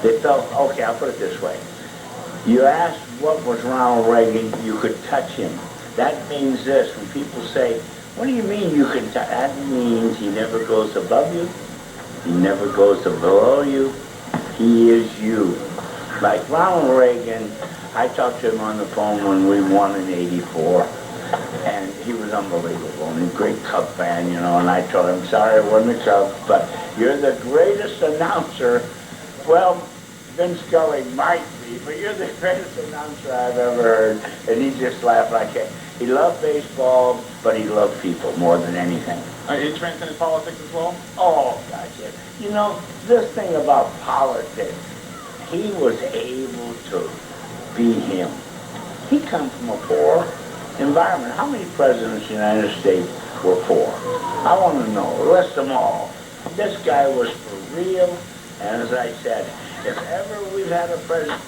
They felt, okay, I'll put it this way. You asked what was Ronald Reagan, you could touch him. That means this, when people say, what do you mean you can touch? That means he never goes above you, he never goes below you, he is you. Like Ronald Reagan, I talked to him on the phone when we won in '84, and he was unbelievable, and a great Cub fan, you know, and I told him, sorry I wasn't a Cub, but you're the greatest announcer. Well, Vince Scully might be, but you're the greatest announcer I've ever heard. And he just laughed like that. He loved baseball, but he loved people more than anything. He transcended politics as well? Oh, gosh, yeah. You know, this thing about politics, he was able to be him. He comes from a poor environment. How many presidents of the United States were poor? I want to know. List them all. This guy was for real, and as I said, if ever we've had a president,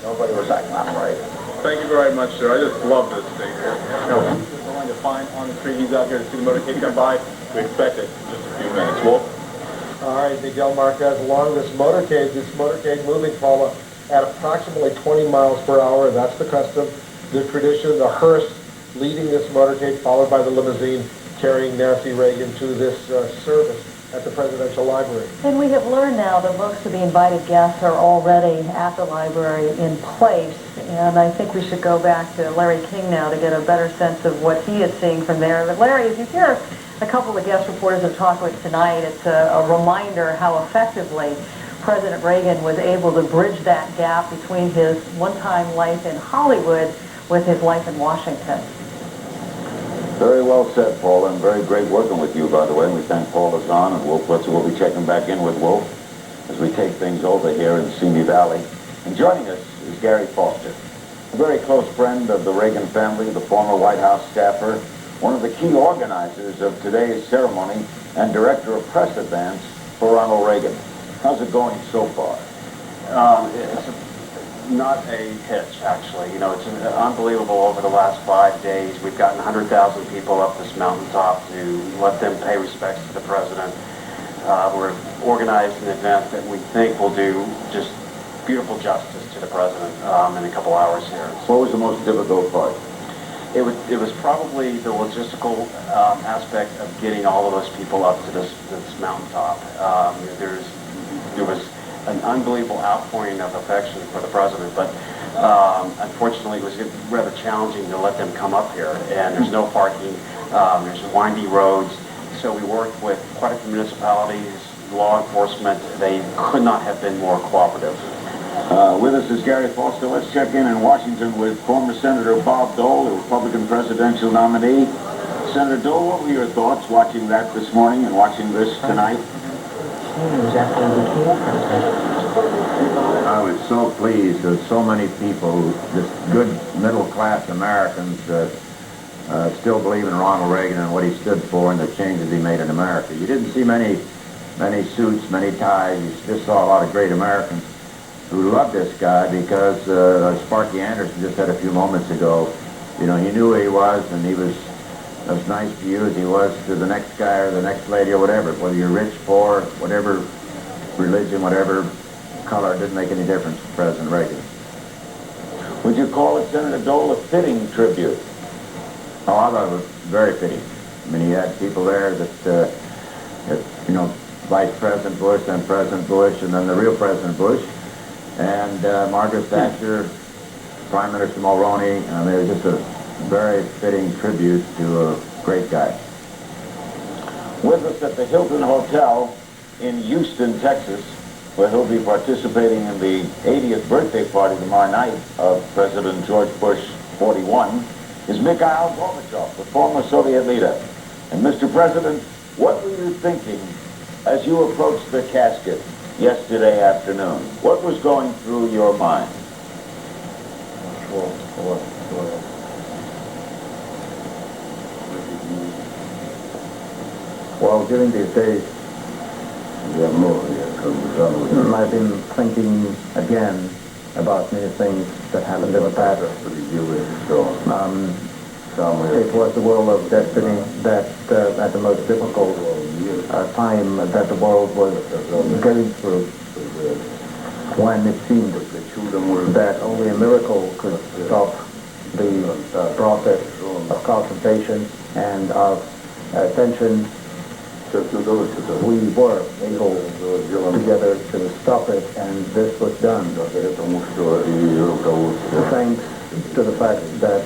nobody was like Ronald Reagan. Thank you very much, sir. I just love this thing. You know, we're going to find on the street. He's out here to see the motorcade come by. We expect it in just a few minutes. Wolf? All right, Miguel Marquez along this motorcade moving, Paula, at approximately 20 miles per hour. That's the custom, the tradition, the hearse leading this motorcade, followed by the limousine carrying Nancy Reagan to this service at the Presidential Library. And we have learned now that most of the invited guests are already at the library in place. And I think we should go back to Larry King now to get a better sense of what he is seeing from there. But Larry, as you hear a couple of guest reporters have talked with tonight, it's a reminder how effectively President Reagan was able to bridge that gap between his one-time life in Hollywood with his life in Washington. Very well said, Paula, and very great working with you, by the way. And we thank Paula, ZAHN, and Wolf Blitzer will be checking back in with Wolf as we take things over here in Simi Valley. And joining us is Gary Foster, a very close friend of the Reagan family, the former White House staffer, one of the key organizers of today's ceremony, and director of press advance for Ronald Reagan. How's it going so far? It's not a hitch, actually. You know, it's unbelievable over the last 5 days. We've gotten 100,000 people up this mountaintop to let them pay respects to the president. We're organized an event that we think will do just beautiful justice to the president in a couple hours here. What was the most difficult part? It was probably the logistical aspect of getting all of those people up to this mountaintop. There was an unbelievable outpouring of affection for the president, but unfortunately it was rather challenging to let them come up here. And there's no parking, there's windy roads, so we worked with quite a few municipalities, law enforcement. They could not have been more cooperative. With us is Gary Foster. Let's check in Washington with former Senator Bob Dole, the Republican presidential nominee. Senator Dole, what were your thoughts watching that this morning and watching this tonight? I was so pleased that so many people, just good middle-class Americans, still believe in Ronald Reagan and what he stood for and the changes he made in America. You didn't see many suits, many ties. You just saw a lot of great Americans who loved this guy because Sparky Anderson just said a few moments ago, you know, he knew who he was, and he was as nice to you as he was to the next guy or the next lady or whatever. Whether you're rich, poor, whatever religion, whatever color, it didn't make any difference to President Reagan. Would you call it, Senator Dole, a fitting tribute? Oh, I thought it was very fitting. I mean, he had people there that you know, Vice President Bush, then President Bush, and then the real President Bush, and Margaret Thatcher, Prime Minister Mulroney. I mean, it was just a very fitting tribute to a great guy. With us at the Hilton Hotel in Houston, Texas, where he'll be participating in the 80th birthday party tomorrow night of President George Bush 41, is MIKHAIL Gorbachev, the former Soviet leader. And Mr. President, what were you thinking as you approached the casket yesterday afternoon? What was going through your mind? Well, during these days, I've been thinking again about many things that happened in the past. It was the world of destiny that at the most difficult time that the world was going through, when it seemed that only a miracle could stop the process of confrontation and of tension. We were able together to stop it, and this was done thanks to the fact that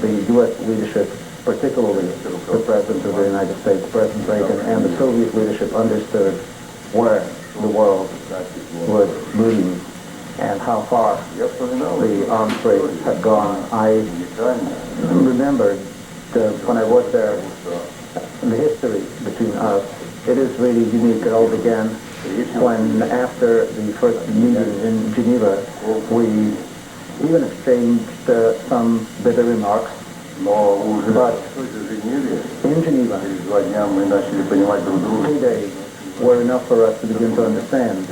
the U.S. leadership, particularly the President of the United States, President Reagan, and the Soviet leadership understood where the world was moving and how far the arms race had gone. I remembered when I was there, the history between us. It is really unique. It all began when, after the first meeting in Geneva, we even exchanged some bitter remarks. But in Geneva, 2 days were enough for us to begin to understand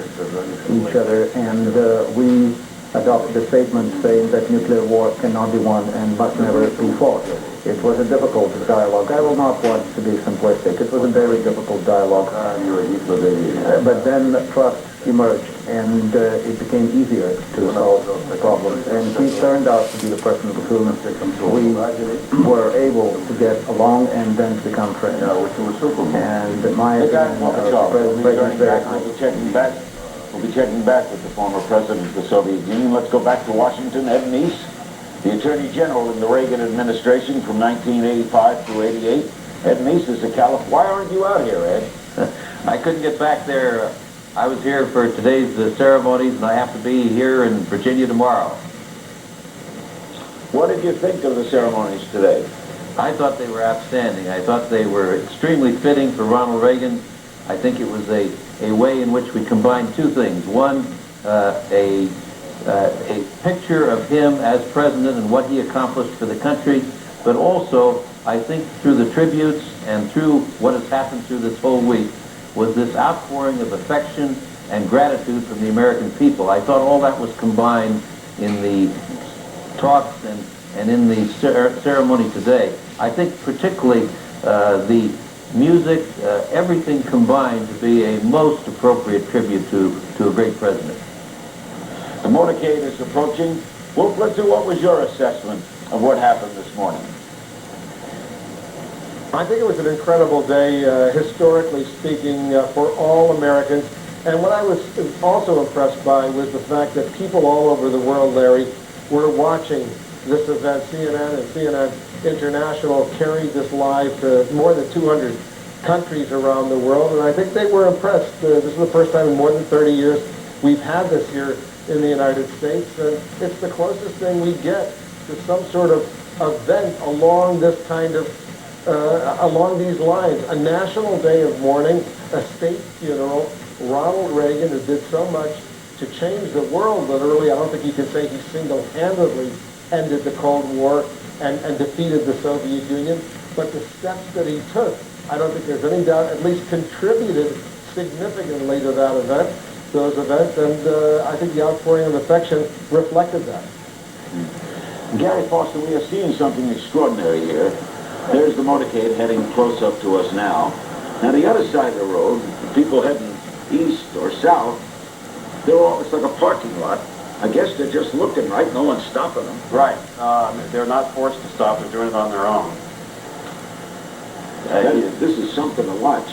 each other, and we adopted a statement saying that nuclear war cannot be won and must never be fought. It was a difficult dialogue. I will not want to be simplistic. It was a very difficult dialogue. But then trust emerged, and it became easier to solve the problems. And he turned out to be the person with whom we were able to get along and then to become friends. And my opinion of President Reagan is very high. We'll be checking back with the former president of the Soviet Union. Let's go back to Washington. Ed MEESE, the Attorney General in the Reagan administration from 1985 through 88. Ed MEESE is a California. Why aren't you out here, Ed? I couldn't get back there. I was here for today's ceremonies, and I have to be here in Virginia tomorrow. What did you think of the ceremonies today? I thought they were outstanding. I thought they were extremely fitting for Ronald Reagan. I think it was a way in which we combined two things. One, a picture of him as president and what he accomplished for the country, but also, I think, through the tributes and through what has happened through this whole week, was this outpouring of affection and gratitude from the American people. I thought all that was combined in the talks and in the ceremony today. I think particularly the music, everything combined to be a most appropriate tribute to a great president. The motorcade is approaching. Well, Blitzer, what was your assessment of what happened this morning? I think it was an incredible day, historically speaking, for all Americans. And what I was also impressed by was the fact that people all over the world, Larry, were watching this event. CNN and CNN International carried this live to more than 200 countries around the world, and I think they were impressed. This is the first time in more than 30 years we've had this here in the United States, and it's the closest thing we get to some sort of event along this kind of along these lines. A national day of mourning, a state funeral. Ronald Reagan, who did so much to change the world, literally, I don't think you can say he single-handedly ended the Cold War and defeated the Soviet Union, but the steps that he took, I don't think there's any doubt, at least contributed significantly to that event, those events, and I think the outpouring of affection reflected that. Gary Foster, we are seeing something extraordinary here. There's the motorcade heading close up to us now. Now the other side of the road, people heading east or south, it's like a parking lot. I guess they're just looking, right? No one's stopping them. Right. They're not forced to stop. They're doing it on their own. This is something to watch.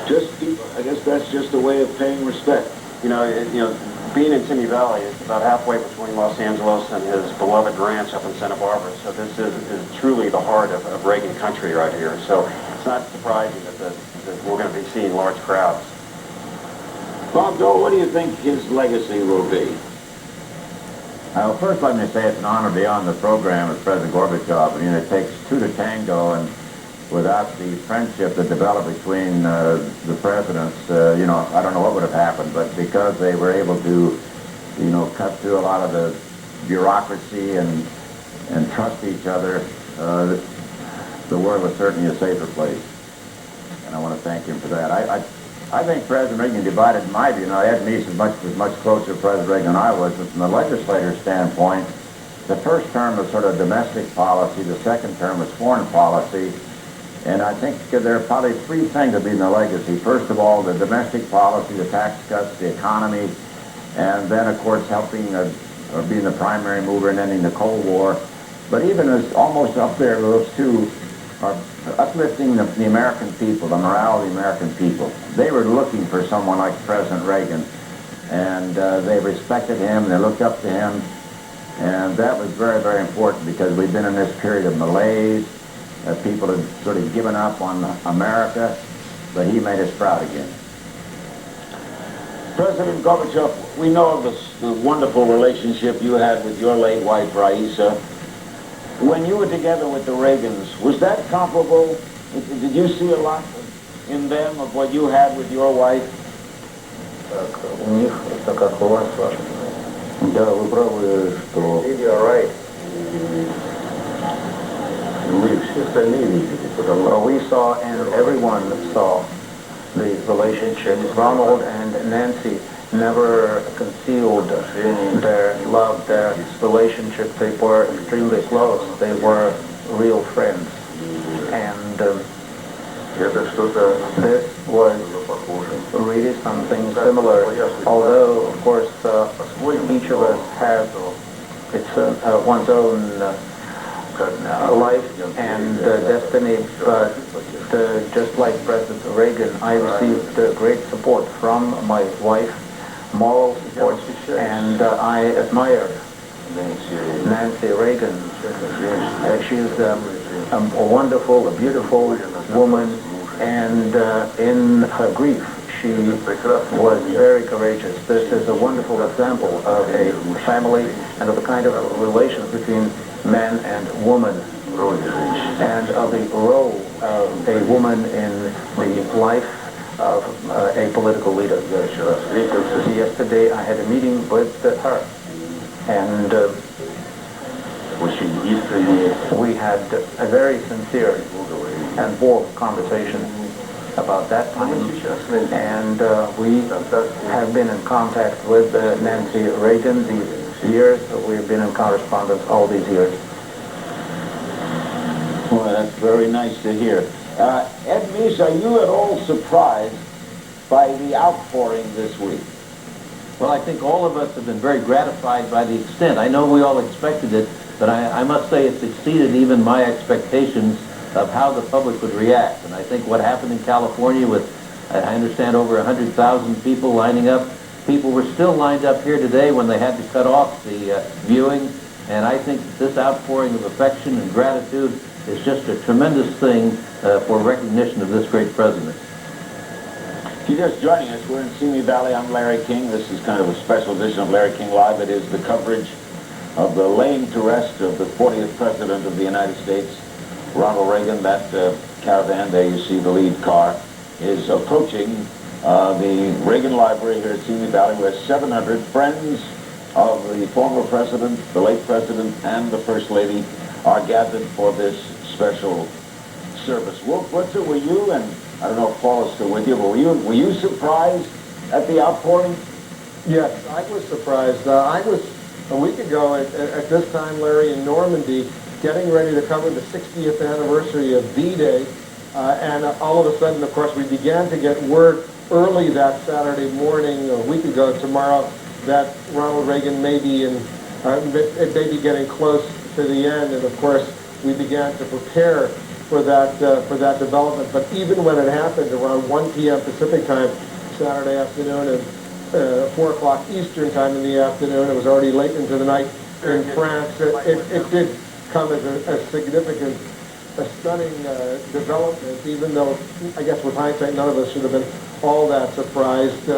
I guess that's just a way of paying respect. Being in Simi Valley is about halfway between Los Angeles and his beloved ranch up in Santa Barbara. So this is truly the heart of Reagan country right here. So it's not surprising that we're going to be seeing large crowds. Bob Dole, what do you think his legacy will be? Well, first let me say it's an honor to be on the program with President Gorbachev. I mean, it takes two to tango, and without the friendship that developed between the presidents, I don't know what would have happened, but because they were able to, cut through a lot of the bureaucracy and trust each other, the world was certainly a safer place. And I want to thank him for that. I think President Reagan divided, in my view, Ed Meese was much closer to President Reagan than I was, but from the legislator's standpoint, the first term was sort of domestic policy, the second term was foreign policy, and I think there are probably three things that be in the legacy. First of all, the domestic policy, the tax cuts, the economy, and then, of course, helping or being the primary mover in ending the Cold War. But even as almost up there, those two are uplifting the American people, the morale of the American people. They were looking for someone like President Reagan, and they respected him, they looked up to him, and that was very, very important because we've been in this period of malaise. People had sort of given up on America, but he made us proud again. President Gorbachev, we know of the wonderful relationship you had with your late wife, Raisa. When you were together with the Reagans, was that comparable? Did you see a lot in them of what you had with your wife? У них так как у вас. Да, вы правы, что... You're right. We saw, and everyone saw, the relationship. Ronald and Nancy never concealed their love, their relationship. They were extremely close. They were real friends. And this was really something similar, although, of course, each of us has one's own life and destiny, but just like President Reagan, I received great support from my wife, moral support, and I admire Nancy Reagan. She's a wonderful, a beautiful woman, and in her grief, she was very courageous. This is a wonderful example of a family and of the kind of relations between man and woman, and of the role of a woman in the life of a political leader. Yesterday I had a meeting with her, and we had a very sincere and warm conversation about that time, and we have been in contact with Nancy Reagan these years. We've been in correspondence all these years. Well, that's very nice to hear. Ed Meese, are you at all surprised by the outpouring this week? Well, I think all of us have been very gratified by the extent. I know we all expected it, but I must say it's exceeded even my expectations of how the public would react. And I think what happened in California with, I understand, over 100,000 people lining up, people were still lined up here today when they had to cut off the viewing. And I think that this outpouring of affection and gratitude is just a tremendous thing for recognition of this great president. If you're just joining us, we're in Simi Valley. I'm Larry King. This is kind of a special edition of Larry King Live. It is the coverage of the laying to rest of the 40th President of the United States, Ronald Reagan. That caravan there, you see the lead car, is approaching the Reagan Library here at Simi Valley, where 700 friends of the former president, the late president, and the First Lady are gathered for this special service. Wolf Blitzer, were you, and I don't know if Paul is still with you, but were you surprised at the outpouring? Yes, I was surprised. I was, a week ago at this time, Larry, in Normandy, getting ready to cover the 60th anniversary of D-Day, and all of a sudden, of course, we began to get word early that Saturday morning, a week ago tomorrow, that Ronald Reagan may be getting close to the end, and of course, we began to prepare for that development. But even when it happened around 1 p.m. Pacific time, Saturday afternoon, and 4 o'clock Eastern time in the afternoon, it was already late into the night in France. It did come as a significant, a stunning development, even though, I guess with hindsight, none of us should have been all that surprised.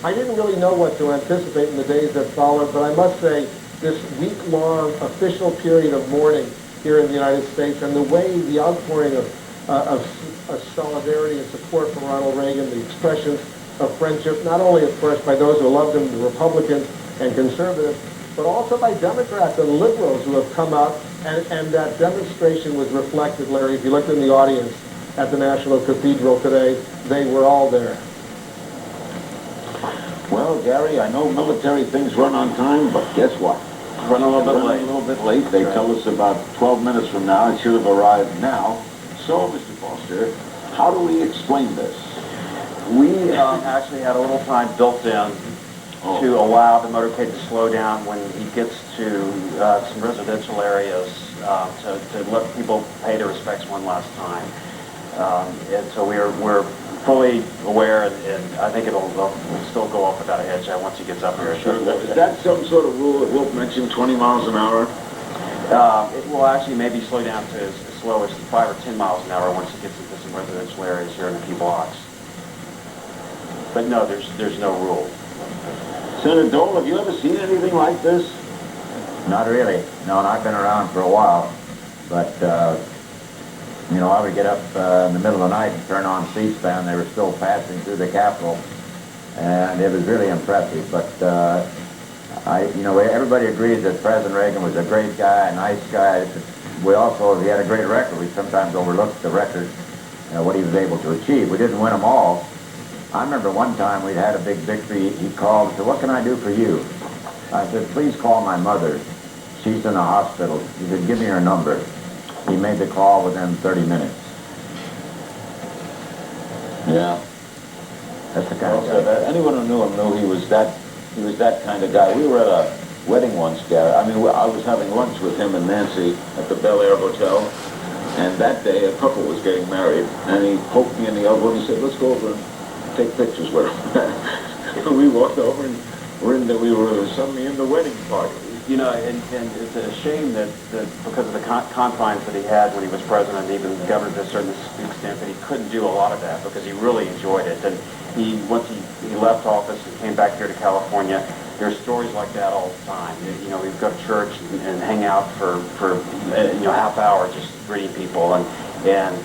I didn't really know what to anticipate in the days that followed, but I must say, this week-long official period of mourning here in the United States, and the way the outpouring of solidarity and support for Ronald Reagan, the expressions of friendship, not only, of course, by those who loved him, the Republicans and conservatives, but also by Democrats and liberals who have come out, and that demonstration was reflected, Larry. If you looked in the audience at the National Cathedral today, they were all there. Well, Gary, I know military things run on time, but guess what? Run a little bit late. A little bit late. They tell us about 12 minutes from now. It should have arrived now. So, Mr. Foster, how do we explain this? We actually had a little time built in to allow the motorcade to slow down when he gets to some residential areas to let people pay their respects one last time. And so we're fully aware, and I think it'll still go off without a hitch once he gets up here. Sure. Is that some sort of rule that Wolf mentioned, 20 miles an hour? It will actually maybe slow down to as slow as 5 or 10 miles an hour once he gets into some residential areas here in a few blocks. But no, there's no rule. Senator Dole, have you ever seen anything like this? Not really. No, and I've been around for a while. But, you know, I would get up in the middle of the night and turn on C-SPAN. They were still passing through the Capitol. And it was really impressive. But, you know, everybody agrees that President Reagan was a great guy, a nice guy. We also, he had a great record. We sometimes overlook the record, what he was able to achieve. We didn't win them all. I remember one time we'd had a big victory. He called and said, "What can I do for you?" I said, "Please call my mother. She's in the hospital." He said, "Give me her number." He made the call within 30 minutes. Yeah. That's the kind of guy. Anyone who knew him knew he was that kind of guy. We were at a wedding once, Gary. I mean, I was having lunch with him and Nancy at the Bel Air Hotel, and that day a couple was getting married, and he poked me in the elbow and he said, "Let's go over and take pictures with him." We walked over and we were suddenly in the wedding party. You know, and it's a shame that because of the confines that he had when he was president, even governed to a certain extent, that he couldn't do a lot of that because he really enjoyed it. And once he left office and came back here to California, there's stories like that all the time. You know, we'd go to church and hang out for half hour just greeting people and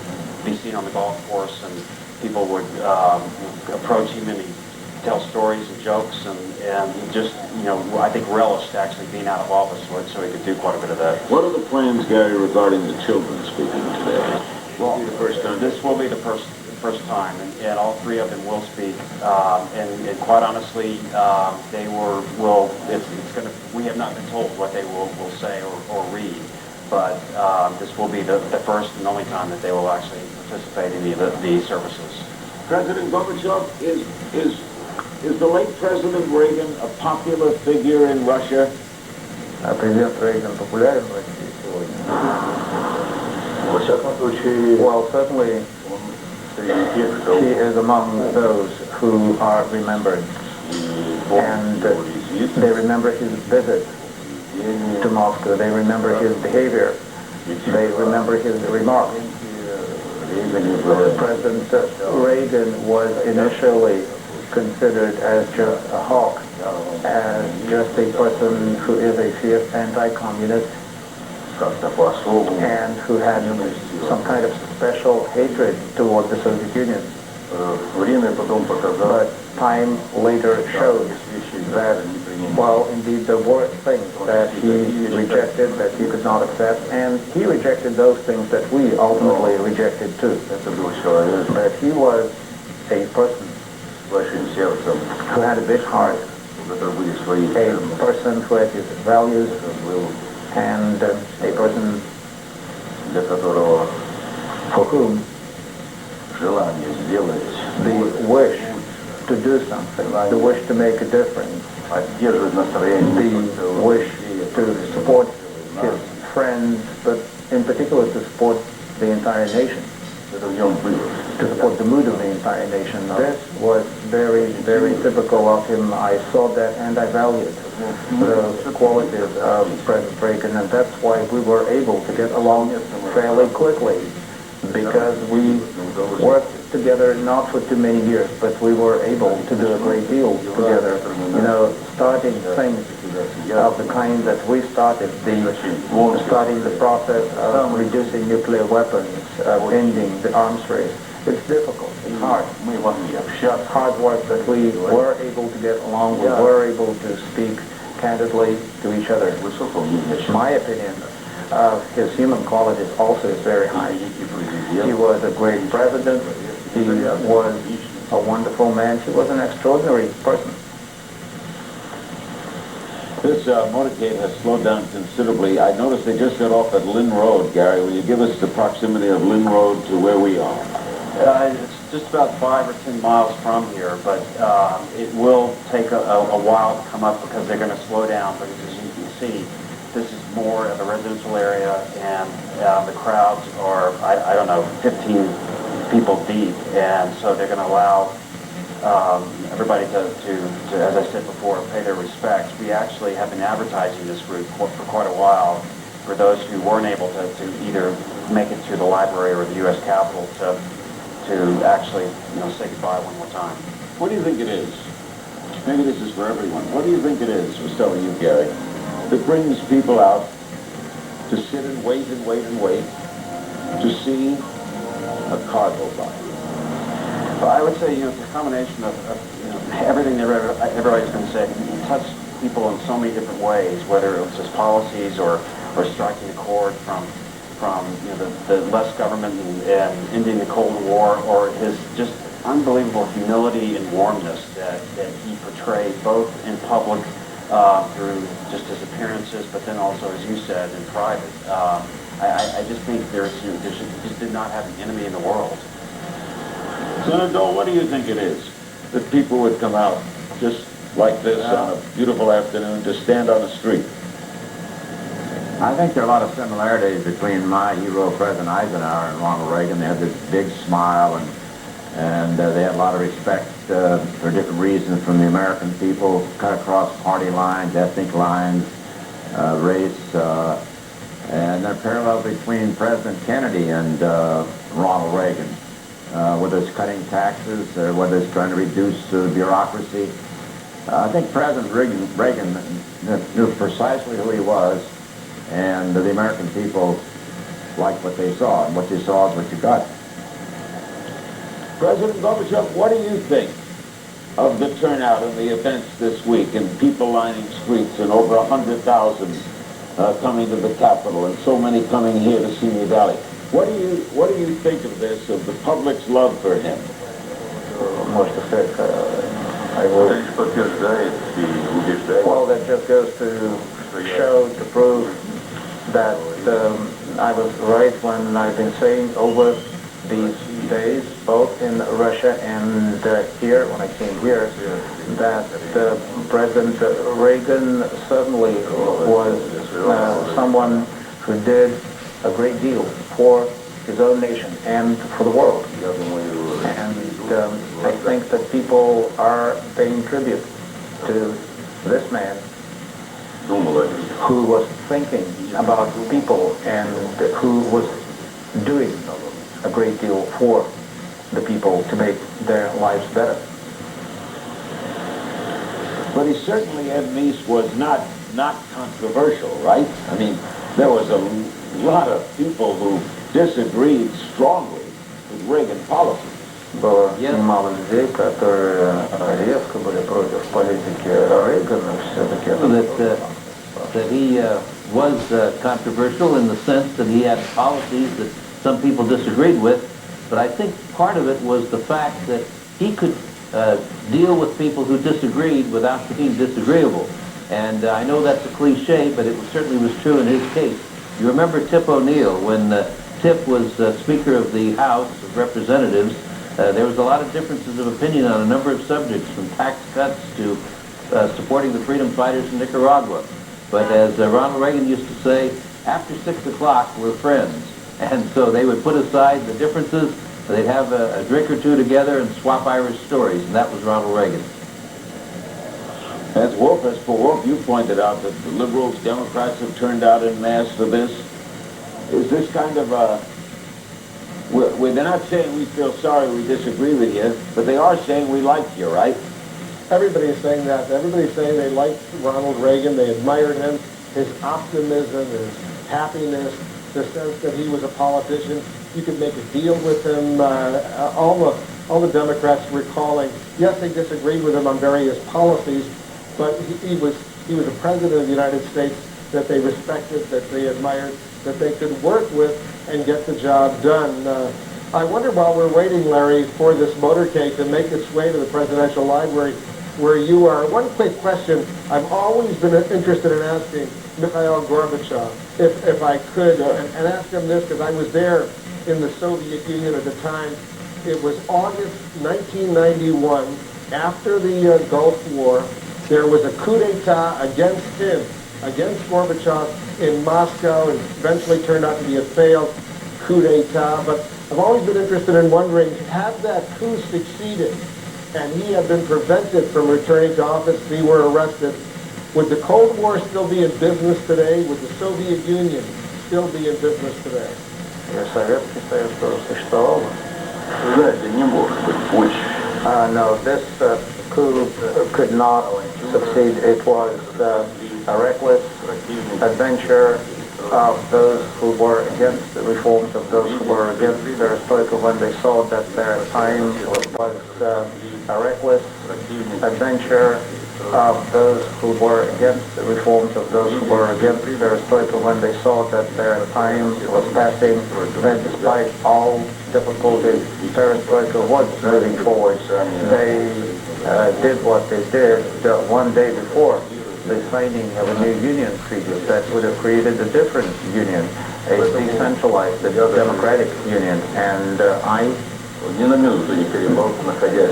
be seen on the golf course, and people would approach him and he'd tell stories and jokes, and he just, I think relished actually being out of office so he could do quite a bit of that. What are the plans, Gary, regarding the children speaking today? Well, the first time. This will be the first time, and all three of them will speak. And quite honestly, we have not been told what they will say or read, but this will be the first and only time that they will actually participate in the services. President Gorbachev is Is the late President Reagan a popular figure in Russia? Президент Рейган популярен в России сегодня? Well, certainly he is among those who are remembered, and they remember his visit to Moscow, they remember his behavior, they remember his remarks. President Reagan was initially considered as just a hawk, as just a person who is a fierce anti-communist and who had some kind of special hatred toward the Soviet Union. But time later showed that, well, indeed there were things that he rejected, that he could not accept, and he rejected those things that we ultimately rejected too. That he was a person who had a big heart, a person who had his values, and a person for whom the wish to do something, the wish to make a difference, the wish to support his friends, but in particular to support the entire nation, to support the mood of the entire nation. This was very, very typical of him. I saw that and I valued the qualities of President Reagan, and that's why we were able to get along fairly quickly, because we worked together not for too many years, but we were able to do a great deal together. You know, starting things of the kind that we started, starting the process of reducing nuclear weapons, of ending the arms race. It's difficult, it's hard. It's hard work, but we were able to get along, we were able to speak candidly to each other. My opinion of his human qualities also is very high. He was a great president, he was a wonderful man, he was an extraordinary person. This motorcade has slowed down considerably. I noticed they just got off at Lynn Road. Gary, will you give us the proximity of Lynn Road to where we are? It's just about 5 or 10 miles from here, but it will take a while to come up because they're going to slow down, because as you can see, this is more of a residential area, and the crowds are, I don't know, 15 people deep, and so they're going to allow everybody to, as I said before, pay their respects. We actually have been advertising this route for quite a while for those who weren't able to either make it to the library or the U.S. Capitol to actually, say goodbye one more time. What do you think it is? Maybe this is for everyone. What do you think it is, I was telling you, Gary, that brings people out to sit and wait and wait and wait to see a car go by? Well, I would say, it's a combination of everything that everybody's been saying. It touched people in so many different ways, whether it was his policies or striking a chord from the less government and ending the Cold War, or his just unbelievable humility and warmness that he portrayed both in public through just his appearances, but then also, as you said, in private. I just think he just did not have an enemy in the world. Senator Dole, what do you think it is that people would come out just like this on a beautiful afternoon to stand on the street? I think there are a lot of similarities between my hero, President Eisenhower, and Ronald Reagan. They had this big smile, and they had a lot of respect for different reasons from the American people, cut across party lines, ethnic lines, race, and there are parallels between President Kennedy and Ronald Reagan, whether it's cutting taxes or whether it's trying to reduce bureaucracy. I think President Reagan knew precisely who he was, and the American people liked what they saw, and what you saw is what you got. President Gorbachev, what do you think of the turnout and the events this week, and people lining streets, and over 100,000 coming to the Capitol, and so many coming here to Simi Valley? What do you think of this, of the public's love for him? Well, that just goes to show, to prove that I was right when I've been saying over these days, both in Russia and here, when I came here, that President Reagan certainly was someone who did a great deal for his own nation and for the world. And I think that people are paying tribute to this man who was thinking about people and who was doing a great deal for the people to make their lives better. But he certainly, at MEESE, was not controversial, right? I mean, there was a lot of people who disagreed strongly with Reagan policy. Было немало людей, которые резко были против политики Рейгана все-таки. That he was controversial in the sense that he had policies that some people disagreed with, but I think part of it was the fact that he could deal with people who disagreed without being disagreeable. And I know that's a cliche, but it certainly was true in his case. You remember Tip O'Neill, when Tip was Speaker of the House of Representatives, there was a lot of differences of opinion on a number of subjects, from tax cuts to supporting the freedom fighters in Nicaragua. But as Ronald Reagan used to say, after 6 o'clock, we're friends. And so they would put aside the differences, they'd have a drink or two together and swap Irish stories, and that was Ronald Reagan. As for Wolf, you pointed out that the liberals, Democrats have turned out en masse for this. Is this kind of a... They're not saying we feel sorry, we disagree with you, but they are saying we like you, right? Everybody's saying that. Everybody's saying they liked Ronald Reagan, they admired him, his optimism, his happiness, the sense that he was a politician. You could make a deal with him. All the Democrats recalling, yes, they disagreed with him on various policies, but he was a president of the United States that they respected, that they admired, that they could work with and get the job done. I wonder, while we're waiting, Larry, for this motorcade to make its way to the Presidential Library where you are, one quick question I've always been interested in asking Mikhail Gorbachev, if I could, and ask him this, because I was there in the Soviet Union at the time. It was August 1991, after the Gulf War. There was a coup d'etat against him, against Gorbachev in Moscow, and eventually turned out to be a failed coup d'etat. But I've always been interested in wondering, had that coup succeeded and he had been prevented from returning to office, he were arrested, would the Cold War still be in business today? Would the Soviet Union still be in business today? Советский Союз тоже существовал. No, this coup could not succeed. It was a reckless adventure of those who were against the reforms, of those who were against perestroika, when they saw that their time was a reckless adventure of those who were against the reforms, of those who were against perestroika, when they saw that their time was passing, that despite all difficulties, perestroika was moving forward. They did what they did one day before the signing of a new union treaty that would have created a different union, a decentralized, a democratic union. And I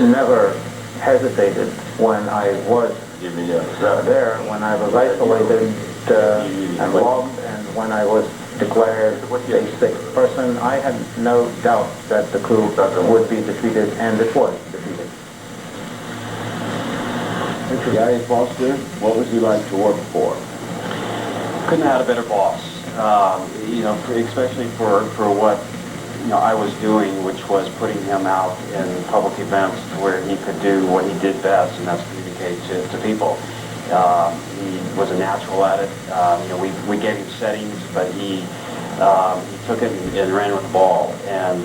never hesitated when I was there, when I was isolated and locked, and when I was declared a sick person. I had no doubt that the coup would be defeated, and it was defeated. Gary Foster, what was he like to work for? Couldn't have had a better boss. Especially for what I was doing, which was putting him out in public events where he could do what he did best, and that's communicate to people. He was a natural at it. We gave him settings, but he took it and ran with the ball. And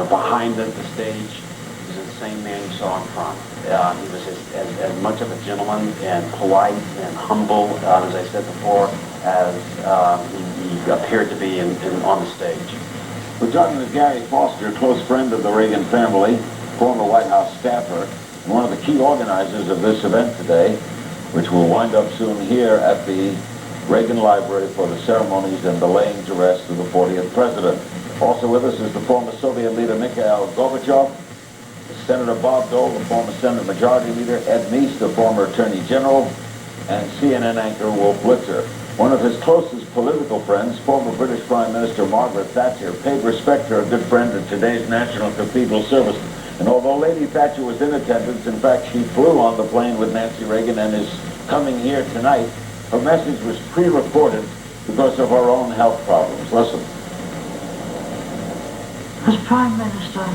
behind the stage was the same man you saw in front. He was as much of a gentleman and polite and humble, as I said before, as he appeared to be on the stage. We're talking with Gary Foster, a close friend of the Reagan family, former White House staffer, and one of the key organizers of this event today, which will wind up soon here at the Reagan Library for the ceremonies and the laying to rest of the 40th president. Also with us is the former Soviet leader MIKHAIL Gorbachev, Senator Bob Dole, the former Senate Majority Leader, Ed MEESE, the former Attorney General, and CNN anchor Wolf Blitzer. One of his closest political friends, former British Prime Minister Margaret Thatcher, paid respect to her good friend at today's National Cathedral service. And although Lady Thatcher was in attendance, in fact she flew on the plane with Nancy Reagan and is coming here tonight, her message was pre-recorded because of her own health problems. Listen. As Prime Minister,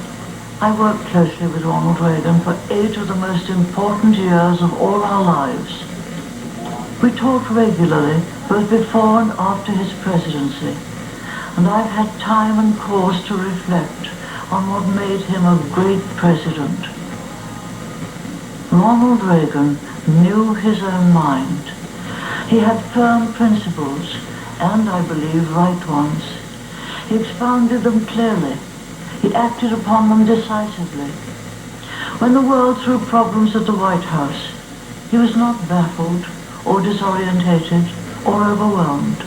I worked closely with Ronald Reagan for 8 of the most important years of all our lives. We talked regularly, both before and after his presidency, and I've had time and cause to reflect on what made him a great president. Ronald Reagan knew his own mind. He had firm principles, and I believe right ones. He expounded them clearly. He acted upon them decisively. When the world threw problems at the White House, he was not baffled or disorientated or overwhelmed.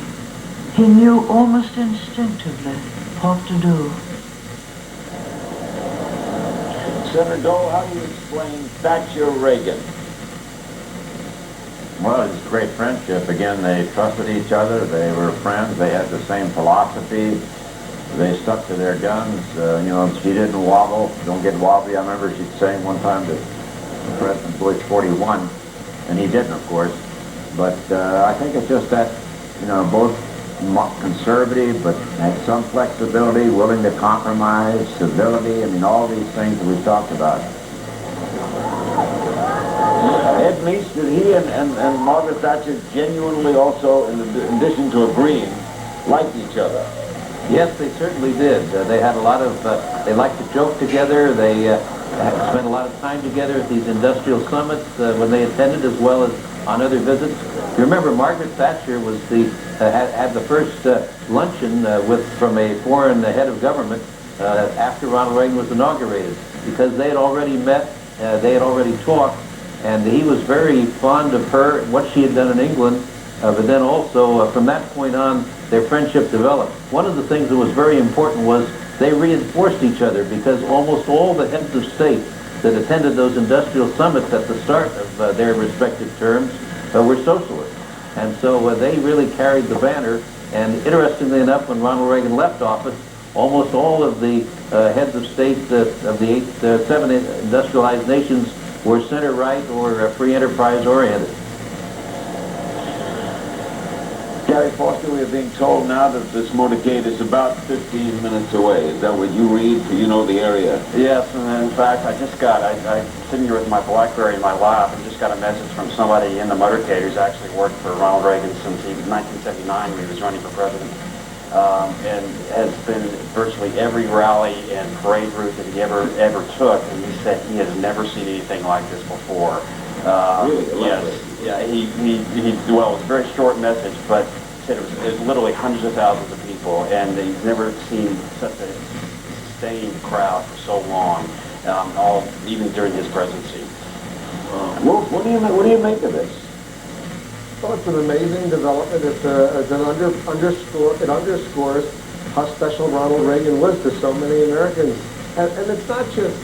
He knew almost instinctively what to do. Senator Dole, how do you explain Thatcher-Reagan? Well, it's a great friendship. Again, they trusted each other. They were friends. They had the same philosophy. They stuck to their guns. You know, she didn't wobble. Don't get wobbly. I remember she saying one time to President Bush 41, and he didn't, of course. But I think it's just that, you know, both conservative, but had some flexibility, willing to compromise, civility. I mean, all these things that we've talked about. Ed MEESE, did he and Margaret Thatcher genuinely also, in addition to agreeing, like each other? Yes, they certainly did. They had a lot of, they liked to joke together. They spent a lot of time together at these industrial summits when they attended, as well as on other visits. You remember Margaret Thatcher was had the first luncheon from a foreign head of government after Ronald Reagan was inaugurated, because they had already met, they had already talked, and he was very fond of her, what she had done in England, but then also from that point on, their friendship developed. One of the things that was very important was they reinforced each other, because almost all the heads of state that attended those industrial summits at the start of their respective terms were socialists. And so they really carried the banner. And interestingly enough, when Ronald Reagan left office, almost all of the heads of state of the seven industrialized nations were center-right or free enterprise-oriented. Gary Foster, we are being told now that this motorcade is about 15 minutes away. Is that what you read? Do you know the area? Yes, and in fact, I'm sitting here with my BlackBerry in my lap and just got a message from somebody in the motorcade who's actually worked for Ronald Reagan since 1979 when he was running for president, and has been virtually every rally and parade route that he ever took, and he said he has never seen anything like this before. Really? Yes. Yeah, well, it was a very short message, but he said it was literally hundreds of thousands of people, and he's never seen such a sustained crowd for so long, even during his presidency. Wolf, what do you make of this? Well, it's an amazing development. It underscores how special Ronald Reagan was to so many Americans. And it's not just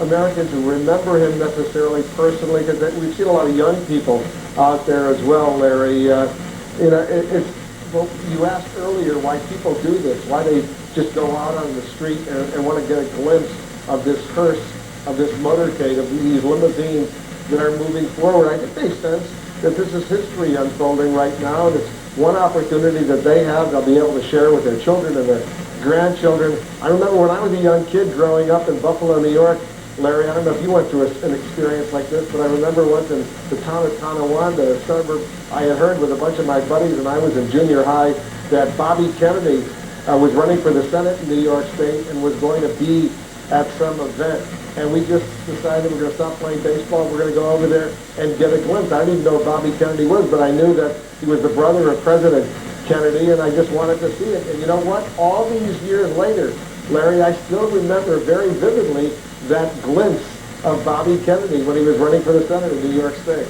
Americans who remember him necessarily personally, because we've seen a lot of young people out there as well, Larry. Well, you asked earlier why people do this, why they just go out on the street and want to get a glimpse of this hearse, of this motorcade, of these limousines that are moving forward. I think they sense that this is history unfolding right now, and it's one opportunity that they have they'll be able to share with their children and their grandchildren. I remember when I was a young kid growing up in Buffalo, New York, Larry, I don't know if you went through an experience like this, but I remember once in the town of Tonawanda, a suburb, I had heard with a bunch of my buddies, and I was in junior high, that Bobby Kennedy was running for the Senate in New York State and was going to be at some event. And we just decided we're going to stop playing baseball, we're going to go over there and get a glimpse. I didn't even know who Bobby Kennedy was, but I knew that he was the brother of President Kennedy, and I just wanted to see it. And you know what? All these years later, Larry, I still remember very vividly that glimpse of Bobby Kennedy when he was running for the Senate in New York State.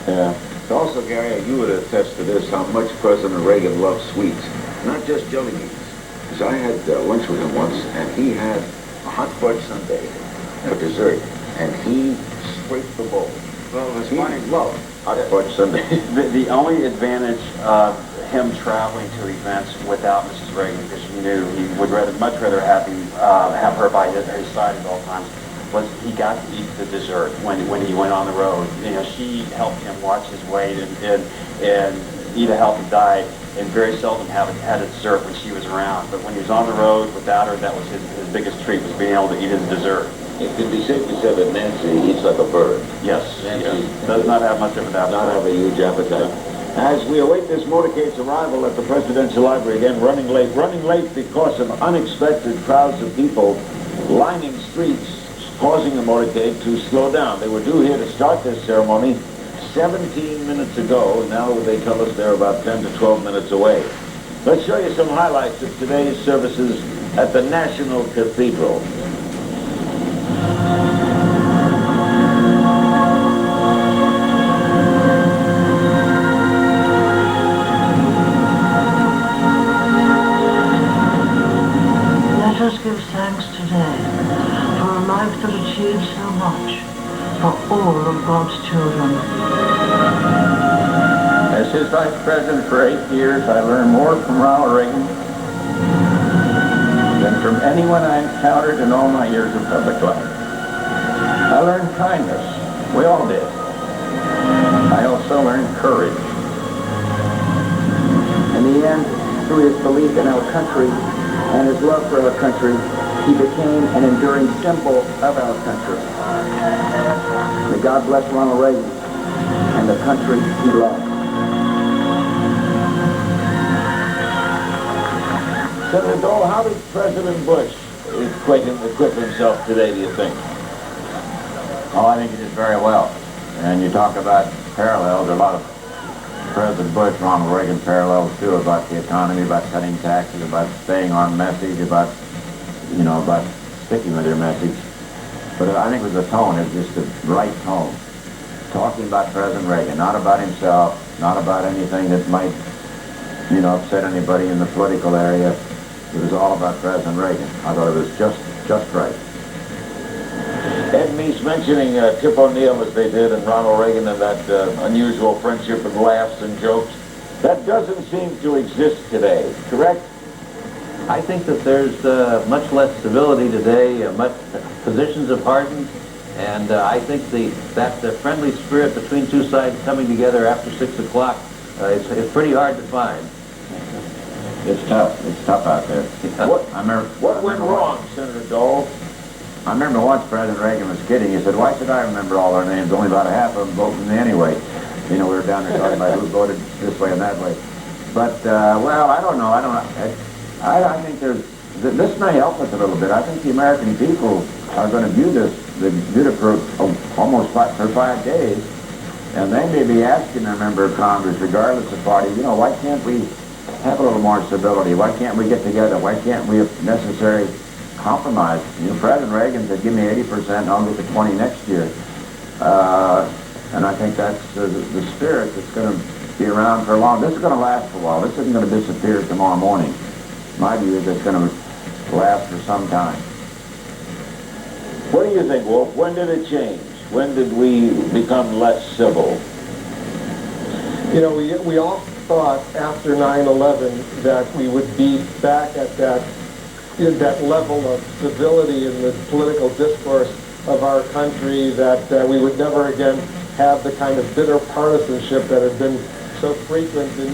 Yeah. Also, Gary, you would attest to this, how much President Reagan loved sweets. Not just jelly beans. Because I had lunch with him once, and he had a hot fudge sundae for dessert, and he scraped the bowl. Well, it was He funny. loved hot fudge sundae. The only advantage of him traveling to events without Mrs. Reagan, because you knew he would much rather have her by his side at all times, was he got to eat the dessert when he went on the road. You know, she helped him watch his weight and eat a healthy diet, and very seldom had a dessert when she was around. But when he was on the road without her, that was his biggest treat, was being able to eat his dessert. It could be safely said that Nancy eats like a bird. Yes, Nancy does not have much of an appetite. Not have a huge appetite. As we await this motorcade's arrival at the Presidential Library, again, running late because of unexpected crowds of people lining streets, causing the motorcade to slow down. They were due here to start this ceremony 17 minutes ago, and now they tell us they're about 10 to 12 minutes away. Let's show you some highlights of today's services at the National Cathedral. Let us give thanks today for a life that achieved so much for all of God's children. As his vice president for 8 years, I learned more from Ronald Reagan than from anyone I encountered in all my years of public life. I learned kindness. We all did. I also learned courage. In the end, through his belief in our country and his love for our country, he became an enduring symbol of our country. May God bless Ronald Reagan and the country he loved. Senator Dole, how did President Bush equip himself today, do you think? Oh, I think he did very well. And you talk about parallels, there are a lot of President Bush, Ronald Reagan parallels too, about the economy, about cutting taxes, about staying on message, about sticking with your message. But I think it was the tone, it was just the right tone. Talking about President Reagan, not about himself, not about anything that might, upset anybody in the political area. It was all about President Reagan. I thought it was just right. Ed Meese mentioning Tip O'Neill as they did, and Ronald Reagan, and that unusual friendship and laughs and jokes. That doesn't seem to exist today, correct? I think that there's much less civility today, positions have hardened, and I think that friendly spirit between two sides coming together after 6 o'clock is pretty hard to find. It's tough. It's tough out there. What went wrong, Senator Dole? I remember once President Reagan was kidding. He said, "Why should I remember all our names? Only about a half of them vote for me anyway." We were down there talking about who voted this way and that way. But, well, I don't know. I think this may help us a little bit. I think the American people are going to view it for almost for 5 days. And they may be asking a member of Congress, regardless of party, why can't we have a little more civility? Why can't we get together? Why can't we, if necessary, compromise? President Reagan said, give me 80% and I'll get to 20 next year. And I think that's the spirit that's going to be around for a long. This is going to last for a while. This isn't going to disappear tomorrow morning. My view is it's going to last for some time. What do you think, Wolf? When did it change? When did we become less civil? We all thought after 9/11 that we would be back at that level of civility in the political discourse of our country, that we would never again have the kind of bitter partisanship that had been so frequent in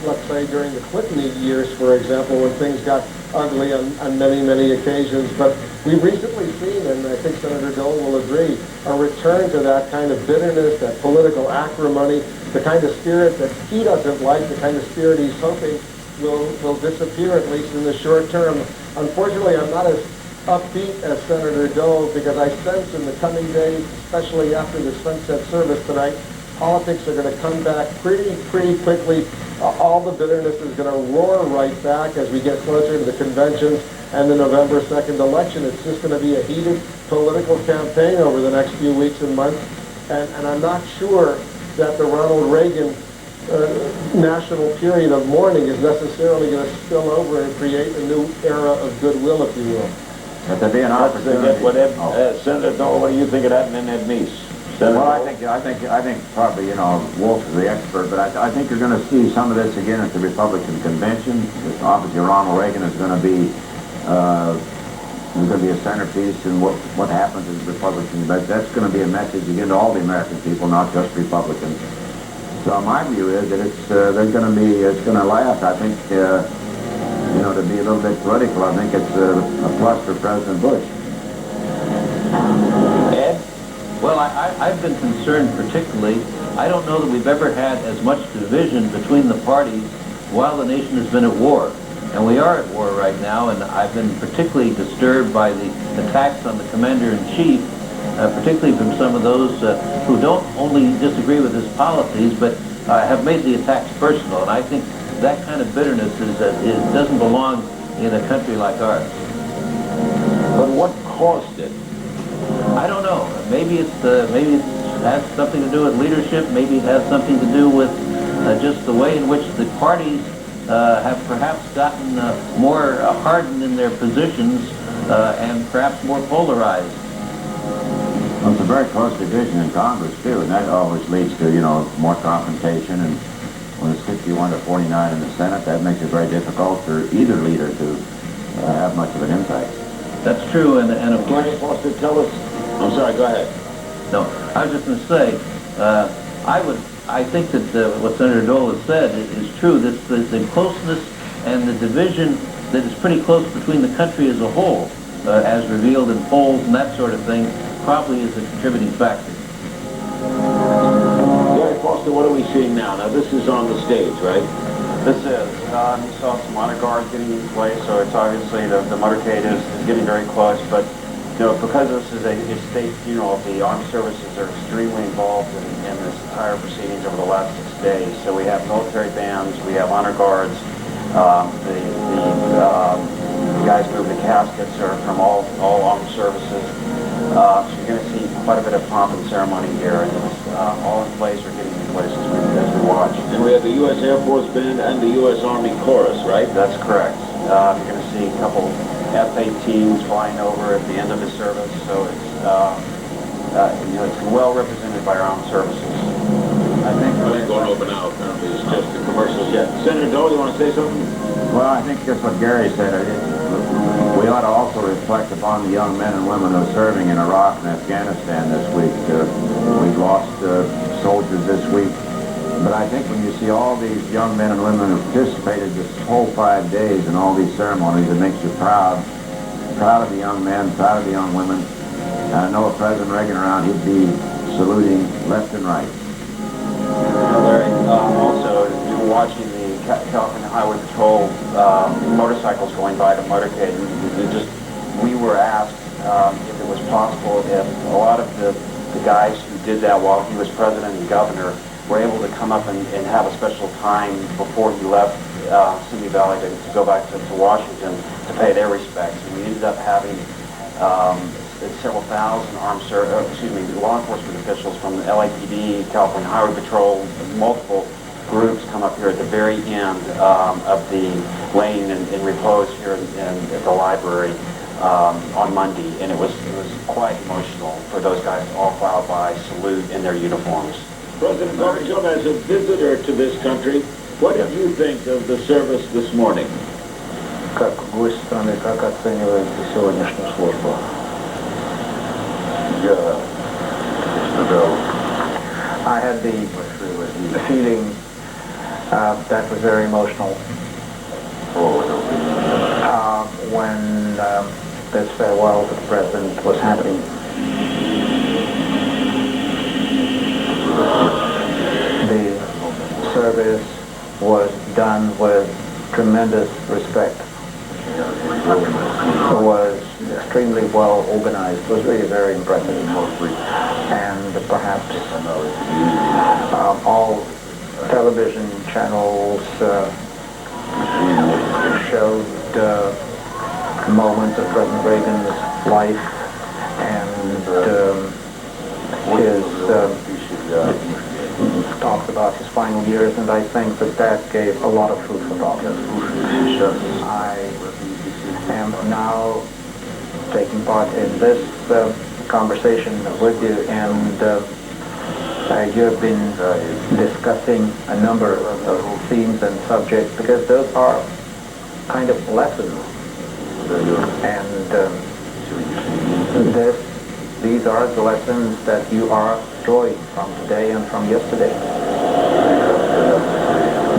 let's say, during the Clinton years, for example, when things got ugly on many, many occasions. But we've recently seen, and I think Senator Dole will agree, a return to that kind of bitterness, that political acrimony, the kind of spirit that he doesn't like, the kind of spirit he's hoping will disappear, at least in the short term. Unfortunately, I'm not as upbeat as Senator Dole, because I sense in the coming days, especially after the sunset service tonight, politics are going to come back pretty quickly. All the bitterness is going to roar right back as we get closer to the conventions and the November 2nd election. It's just going to be a heated political campaign over the next few weeks and months. And I'm not sure that the Ronald Reagan national period of mourning is necessarily going to spill over and create a new era of goodwill, if you will. But there'd be an opportunity. Senator Dole, what do you think of that, and then Ed Meese? Well, I think probably, you know, Wolf is the expert, but I think you're going to see some of this again at the Republican convention. Obviously, Ronald Reagan is going to be a centerpiece in what happens in the Republican. But that's going to be a message again to all the American people, not just Republicans. So my view is that it's going to last. I think, you know, to be a little bit political, I think it's a plus for President Bush. Ed? Well, I've been concerned particularly. I don't know that we've ever had as much division between the parties while the nation has been at war. And we are at war right now, and I've been particularly disturbed by the attacks on the commander-in-chief, particularly from some of those who don't only disagree with his policies, but have made the attacks personal. And I think that kind of bitterness doesn't belong in a country like ours. But what caused it? I don't know. Maybe it has something to do with leadership. Maybe it has something to do with just the way in which the parties have perhaps gotten more hardened in their positions and perhaps more polarized. Well, it's a very close division in Congress, too, and that always leads to, you know, more confrontation. And when it's 51 to 49 in the Senate, that makes it very difficult for either leader to have much of an impact. That's true, and of course... Gary Foster, tell us... I'm sorry, go ahead. No, I was just going to say, I think that what Senator Dole has said is true. The closeness and the division that is pretty close between the country as a whole, as revealed in polls and that sort of thing, probably is a contributing factor. Gary Foster, what are we seeing now? Now, this is on the stage, right? This is. You saw some honor guards getting in place, so it's obviously the motorcade is getting very close, but you know, because this is a state funeral, the armed services are extremely involved in this entire proceedings over the last 6 days. So we have military bands, we have honor guards, the guys moving the caskets are from all armed services. So you're going to see quite a bit of pomp and ceremony here, and it's all in place or getting in place as we watch. And we have the U.S. Air Force Band and the U.S. Army Chorus, right? That's correct. You're going to see a couple F-18s flying over at the end of the service, so it's you know, it's well represented by our armed services. I think we're going to open now. Apparently, it's just the commercials yet. Senator Dole, you want to say something? Well, I think that's what Gary said. We ought to also reflect upon the young men and women who are serving in Iraq and Afghanistan this week. We've lost soldiers this week. But I think when you see all these young men and women who participated this whole 5 days in all these ceremonies, it makes you proud. Proud of the young men, proud of the young women. And I know if President Reagan around, he'd be saluting left and right. Larry, also, you were watching the California Highway Patrol motorcycles going by the motorcade. We were asked if it was possible if a lot of the guys who did that while he was president and governor were able to come up and have a special time before he left Simi Valley to go back to Washington to pay their respects. And we ended up having several thousand law enforcement officials from the LAPD, California Highway Patrol, multiple groups come up here at the very end of the laying in repose here at the library on Monday, and it was quite emotional for those guys to all file by, salute in their uniforms. President Gorbachev, as a visitor to this country, what did you think of the service this morning? Как гость страны, как оцениваете сегодняшнюю службу? I had the feeling that was very emotional when this farewell to the president was happening. The service was done with tremendous respect. It was extremely well organized. It was really very impressive. And perhaps all television channels showed moments of President Reagan's life and his talked about his final years, and I think that that gave a lot of food for thought. I am now taking part in this conversation with you, and you have been discussing a number of themes and subjects, because those are kind of lessons, and these are the lessons that you are drawing from today and from yesterday.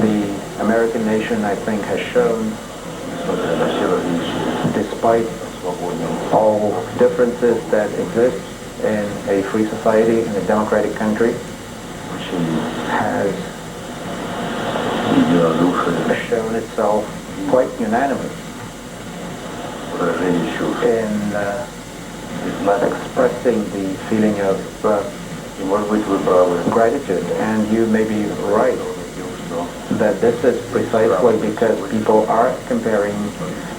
The American nation, I think, has shown, despite all differences that exist in a free society, in a democratic country, has shown itself quite unanimous in expressing the feeling of gratitude. And you may be right that this is precisely because people are comparing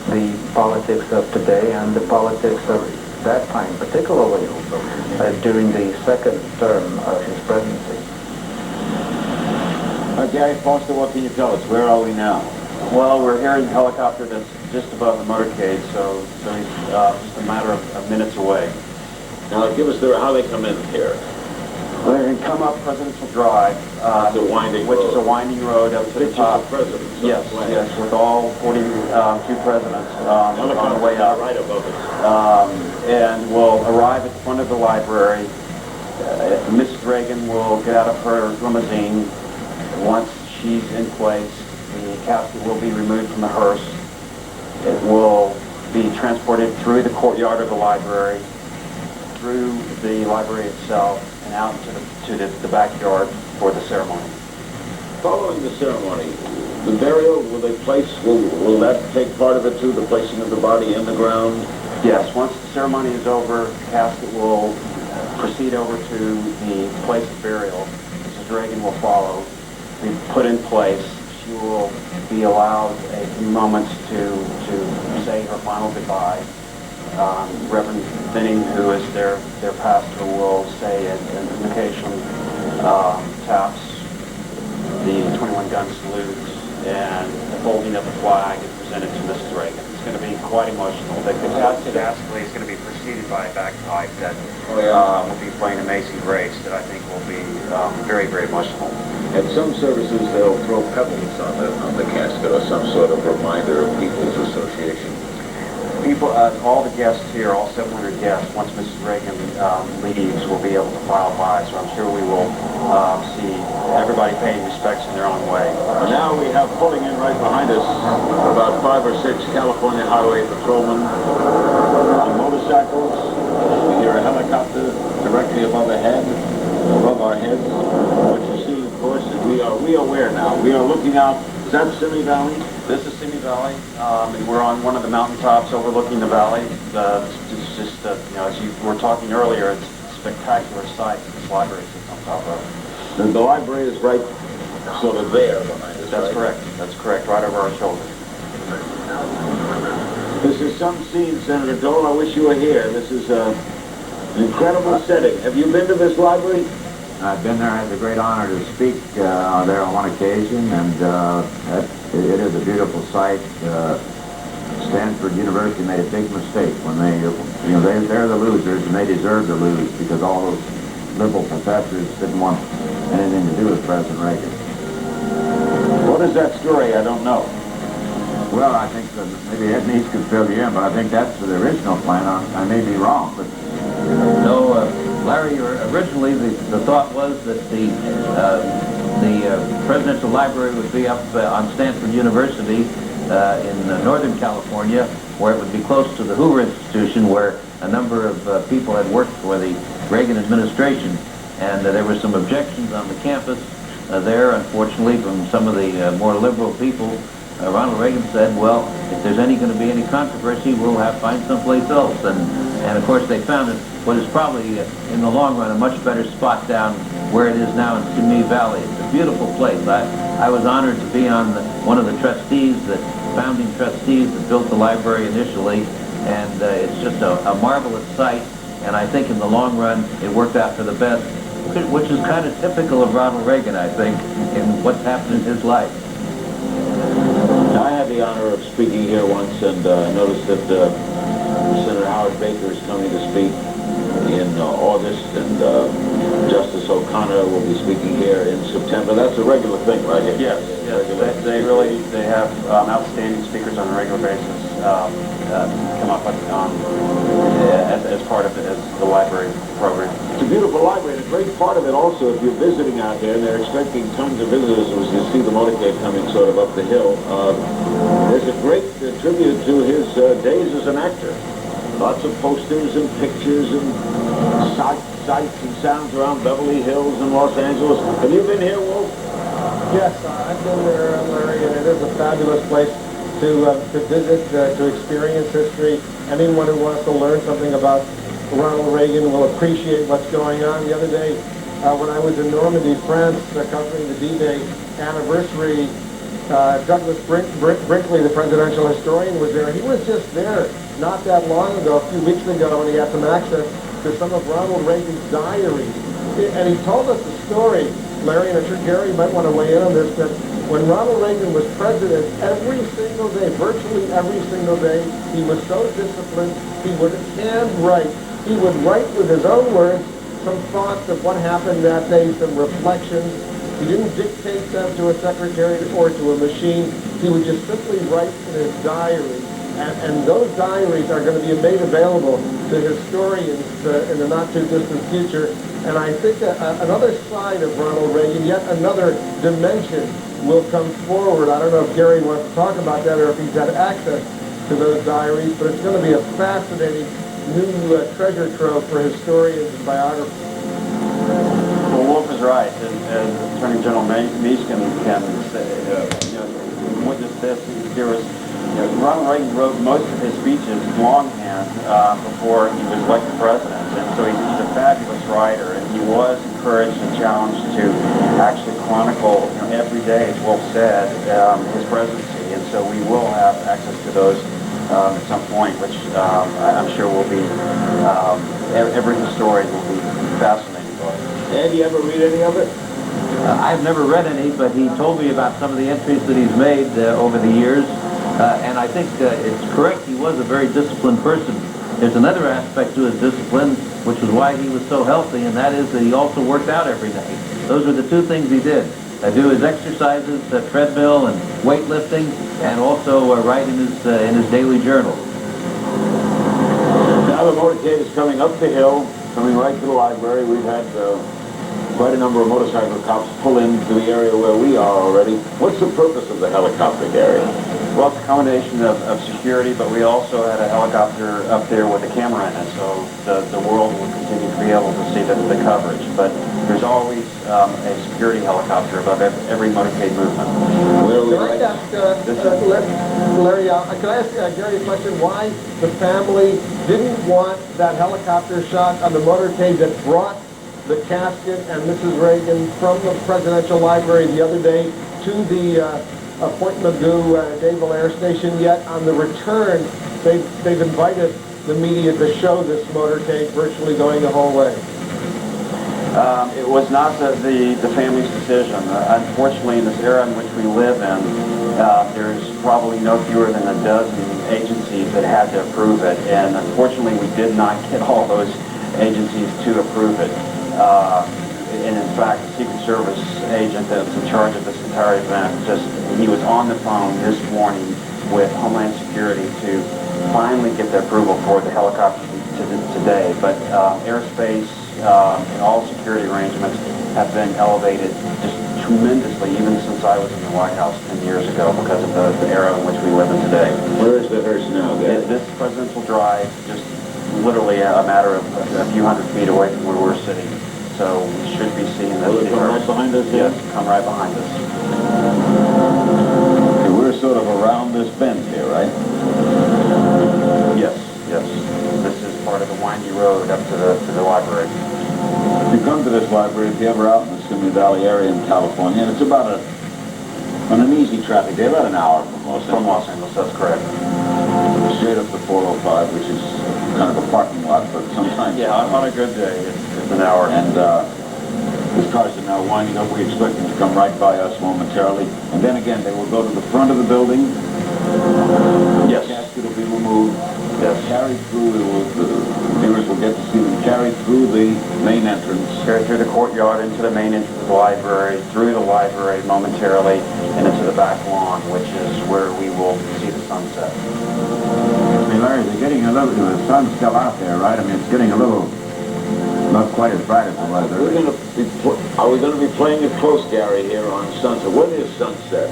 the politics of today and the politics of that time, particularly during the second term of his presidency. Gary Foster, what can you tell us? Where are we now? Well, we're here in a helicopter that's just above the motorcade, so he's just a matter of minutes away. Now, give us how they come in here. Well, they come up Presidential Drive, It's a winding which road. is a winding road up to the Pictures top. of presidents. Yes, yes, with all 42 presidents on the way up. Right above us. And we'll arrive at the front of the library. Mrs. Reagan will get out of her limousine. Once she's in place, the casket will be removed from the hearse. It will be transported through the courtyard of the library, through the library itself, and out to the backyard for the ceremony. Following the ceremony, the burial, will that take part of it too, the placing of the body in the ground? Yes, once the ceremony is over, the casket will proceed over to the place of burial. Mrs. Reagan will follow, be put in place. She will be allowed a few moments to say her final goodbye. Reverend Benning, who is their pastor, will say an invocation, taps the 21-gun salute, and the folding of the flag is presented to Mrs. Reagan. It's going to be quite emotional. The casket actually is going to be preceded by a bagpipe that will be playing Amazing Grace that I think will be very, very emotional. At some services, they'll throw pebbles on the casket or some sort of reminder of People's Association. People, all the guests here, all 700 guests, once Mrs. Reagan leaves, will be able to file by. So I'm sure we will see everybody paying respects in their own way. Now we have pulling in right behind us about 5 or 6 California Highway patrolmen on motorcycles. We hear a helicopter directly above our heads. What you see, of course, is we are where now? We are looking out. Is that SIMI Valley? This is SIMI Valley, and we're on one of the mountaintops overlooking the valley. It's just, as you were talking earlier, it's a spectacular sight that this library sits on top of. The library is right sort of there behind us, That's right? correct. That's correct, right over our shoulders. This is some scene, Senator Dole. I wish you were here. This is an incredible setting. Have you been to this library? I've been there. I had the great honor to speak there on one occasion, and it is a beautiful sight. Stanford University made a big mistake when they're the losers, and they deserve to lose because all those liberal professors didn't want anything to do with President Reagan. What is that story? I don't know. Well, I think that maybe Ed Meese could fill you in, but I think that's the original plan. I may be wrong, but... No, Larry, originally the thought was that the Presidential Library would be up on Stanford University in Northern California, where it would be close to the Hoover Institution, where a number of people had worked for the Reagan administration. And there were some objections on the campus there, unfortunately, from some of the more liberal people. Ronald Reagan said, well, if there's going to be any controversy, we'll have to find someplace else. And of course, they found it what is probably, in the long run, a much better spot down where it is now in SIMI Valley. It's a beautiful place. I was honored to be on one of the trustees, the founding trustees that built the library initially, and it's just a marvelous site. And I think in the long run, it worked out for the best. which is kind of typical of Ronald Reagan, I think, in what's happened in his life. I had the honor of speaking here once, and noticed that Senator Howard Baker is coming to speak in August, and Justice O'Connor will be speaking here in September. That's a regular thing, right? Yes, they have outstanding speakers on a regular basis come up as part of the library program. It's a beautiful library, and a great part of it also, if you're visiting out there, and they're expecting tons of visitors as you see the motorcade coming sort of up the hill, there's a great tribute to his days as an actor. Lots of posters and pictures and sights and sounds around Beverly Hills and Los Angeles. Have you been here, Wolf? Yes, I've been there, Larry, and it is a fabulous place to visit, to experience history. Anyone who wants to learn something about Ronald Reagan will appreciate what's going on. The other day, when I was in Normandy, France, covering the D-Day anniversary, Douglas Brinkley, the presidential historian, was there. He was just there not that long ago, a few weeks ago, and he had some access to some of Ronald Reagan's diaries. And he told us a story, Larry, and I'm sure Gary might want to weigh in on this, that when Ronald Reagan was president, every single day, virtually every single day, he was so disciplined, he would handwrite. He would write with his own words some thoughts of what happened that day, some reflections. He didn't dictate them to a secretary or to a machine. He would just simply write in his diary. And those diaries are going to be made available to historians in the not-too-distant future. And I think another side of Ronald Reagan, yet another dimension, will come forward. I don't know if Gary wants to talk about that or if he's had access to those diaries, but it's going to be a fascinating new treasure trove for historians and biographers. Well, Wolf is right, and Attorney General MEESE can say, witness this. There was, Ronald Reagan wrote most of his speeches longhand before he was elected president, and so he's a fabulous writer, and he was encouraged and challenged to actually chronicle every day, as Wolf said, his presidency, and so we will have access to those at some point, which I'm sure will be, every historian will be fascinated by. Ed, you ever read any of it? I've never read any, but he told me about some of the entries that he's made over the years, and I think it's correct, he was a very disciplined person. There's another aspect to his discipline, which is why he was so healthy, and that is that he also worked out every day. Those were the two things he did. Do his exercises, treadmill and weightlifting, and also write in his daily journal. Now the motorcade is coming up the hill, coming right to the library. We've had quite a number of motorcycle cops pull into the area where we are already. What's the purpose of the helicopter, Gary? Well, it's a combination of security, but we also had a helicopter up there with a camera in it, so the world will continue to be able to see the coverage. But there's always a security helicopter above every motorcade movement. Can I ask, Larry, can I ask Gary a question? Why the family didn't want that helicopter shot on the motorcade that brought the casket and Mrs. Reagan from the presidential library the other day to the Point MUGU Naval Air Station, yet on the return they've invited the media to show this motorcade virtually going the whole way? It was not the family's decision. Unfortunately, in this era in which we live in, there's probably no fewer than a dozen agencies that had to approve it, and unfortunately we did not get all those agencies to approve it. And in fact, the Secret Service agent that's in charge of this entire event, he was on the phone this morning with Homeland Security to finally get the approval for the helicopter today. But airspace and all security arrangements have been elevated just tremendously, even since I was in the White House 10 years ago, because of the era in which we live in today. Where is the hearse now, Gary? This presidential drive, just literally a matter of a few hundred feet away from where we're sitting. So we should be seeing this. Will it come right behind us? Yes, come right behind us. Okay, we're sort of around this bend here, right? Yes, yes. This is part of the windy road up to the library. If you come to this library, if you're ever out in the Simi Valley area in California, and it's about on an easy traffic day, about an hour from Los Angeles. That's correct. Straight up to 405, which is kind of a parking lot, but sometimes... Yeah, on a good day, it's an hour. And His cars are now winding up. We expect them to come right by us momentarily. And then again, they will go to the front of the building. Yes. The casket will be removed. Yes. Carried through, the viewers will get to see them carried through the main entrance. Carried through the courtyard, into the main entrance of the library, through the library momentarily, and into the back lawn, which is where we will see the sunset. I mean, Larry, they're getting a little, the sun's still out there, right? I mean, it's getting a little, not quite as bright as it was Are earlier. we going to be playing it close, Gary, here on sunset? When is sunset?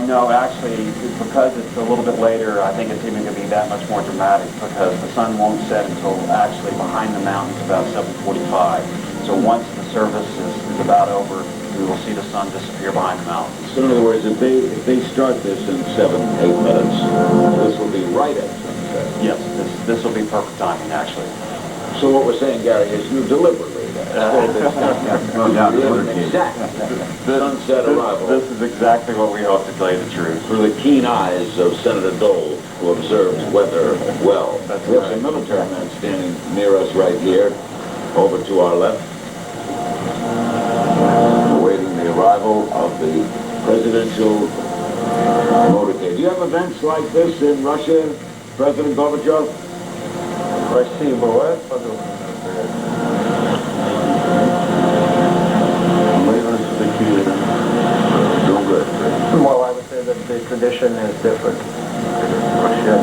No, actually, because it's a little bit later, I think it's even going to be that much more dramatic because the sun won't set until actually behind the mountains about 7:45. So once the service is about over, we will see the sun disappear behind the mountains. So in other words, if they start this in 7-8 minutes, this will be right at sunset. Yes, this will be perfect timing, actually. So what we're saying, Gary, is you deliberately exact sunset arrival. This is exactly what we hope, to tell you the truth. Through the keen eyes of Senator Dole, who observes weather well. We have some military men standing near us right here, over to our left, awaiting the arrival of the presidential motorcade. Do you have events like this in Russia, President Gorbachev? В России бывает подобное? Well, I would say that the tradition is different in Russia.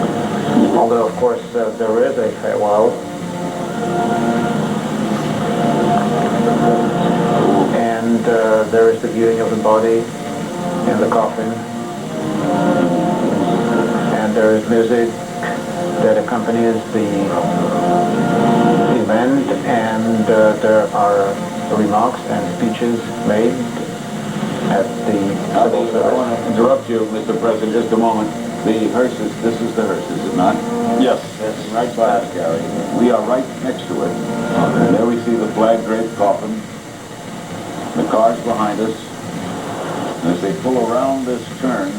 Although, of course, there is a farewell. And there is the viewing of the body in the coffin. And there is music that accompanies the event, and there are remarks and speeches made at the civil service. I want to interrupt you, Mr. President, just a moment. The hearse is, this is the hearse, is it not? Yes. It's right by us, Gary. We are right next to it. And there we see the flag-draped coffin. The cars behind us. And as they pull around this turn,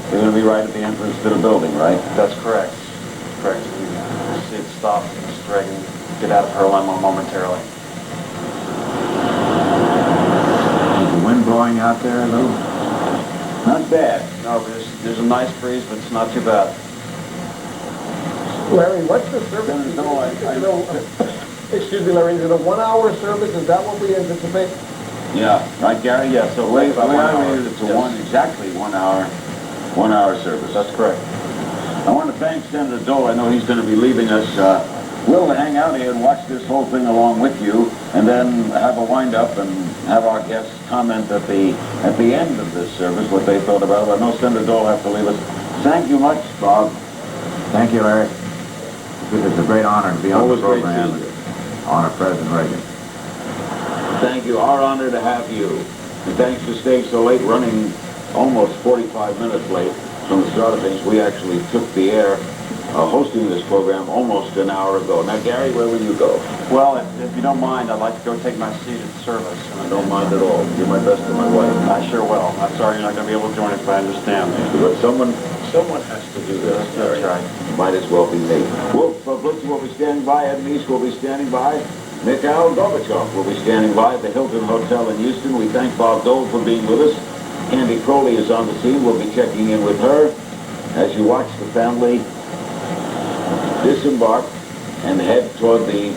they're going to be right at the entrance to the building, right? That's correct. Correct. You see it stop, Mr. Reagan get out of her limo momentarily. Is the wind blowing out there a little? Not bad. No, there's a nice breeze, but it's not too bad. Larry, what's the service? Excuse me, Larry, is it a 1-hour service? Is that what we anticipate? Yeah, right, Gary? Yeah, so Wait, about 1 I hour. rated it to Yes. exactly 1 hour service. That's correct. I want to thank Senator Dole. I know he's going to be leaving us. We'll hang out here and watch this whole thing along with you, and then have a wind-up and have our guests comment at the end of this service what they thought about it. I know Senator Dole has to leave us. Thank you much, Bob. Thank you, Larry. It's a great honor to be on the Always great program seeing you. and honor President Reagan. Thank you. Our honor to have you. And thanks for staying so late, running almost 45 minutes late from the start of things. We actually took the air hosting this program almost an hour ago. Now, Gary, where will you go? Well, if you don't mind, I'd like to go take my seat at the service. I don't mind at all. You're my best to my wife. I sure will. I'm sorry you're not going to be able to join us, but I understand. But someone has to do this. That's right. Might as well be me. Blitzer will be standing by. Ed Meese will be standing by. MIKHAIL Gorbachev will be standing by at the Hilton Hotel in Houston. We thank Bob Dole for being with us. Candy Crowley is on the scene. We'll be checking in with her as you watch the family disembark and head toward the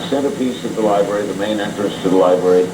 centerpiece of the library, the main entrance to the library.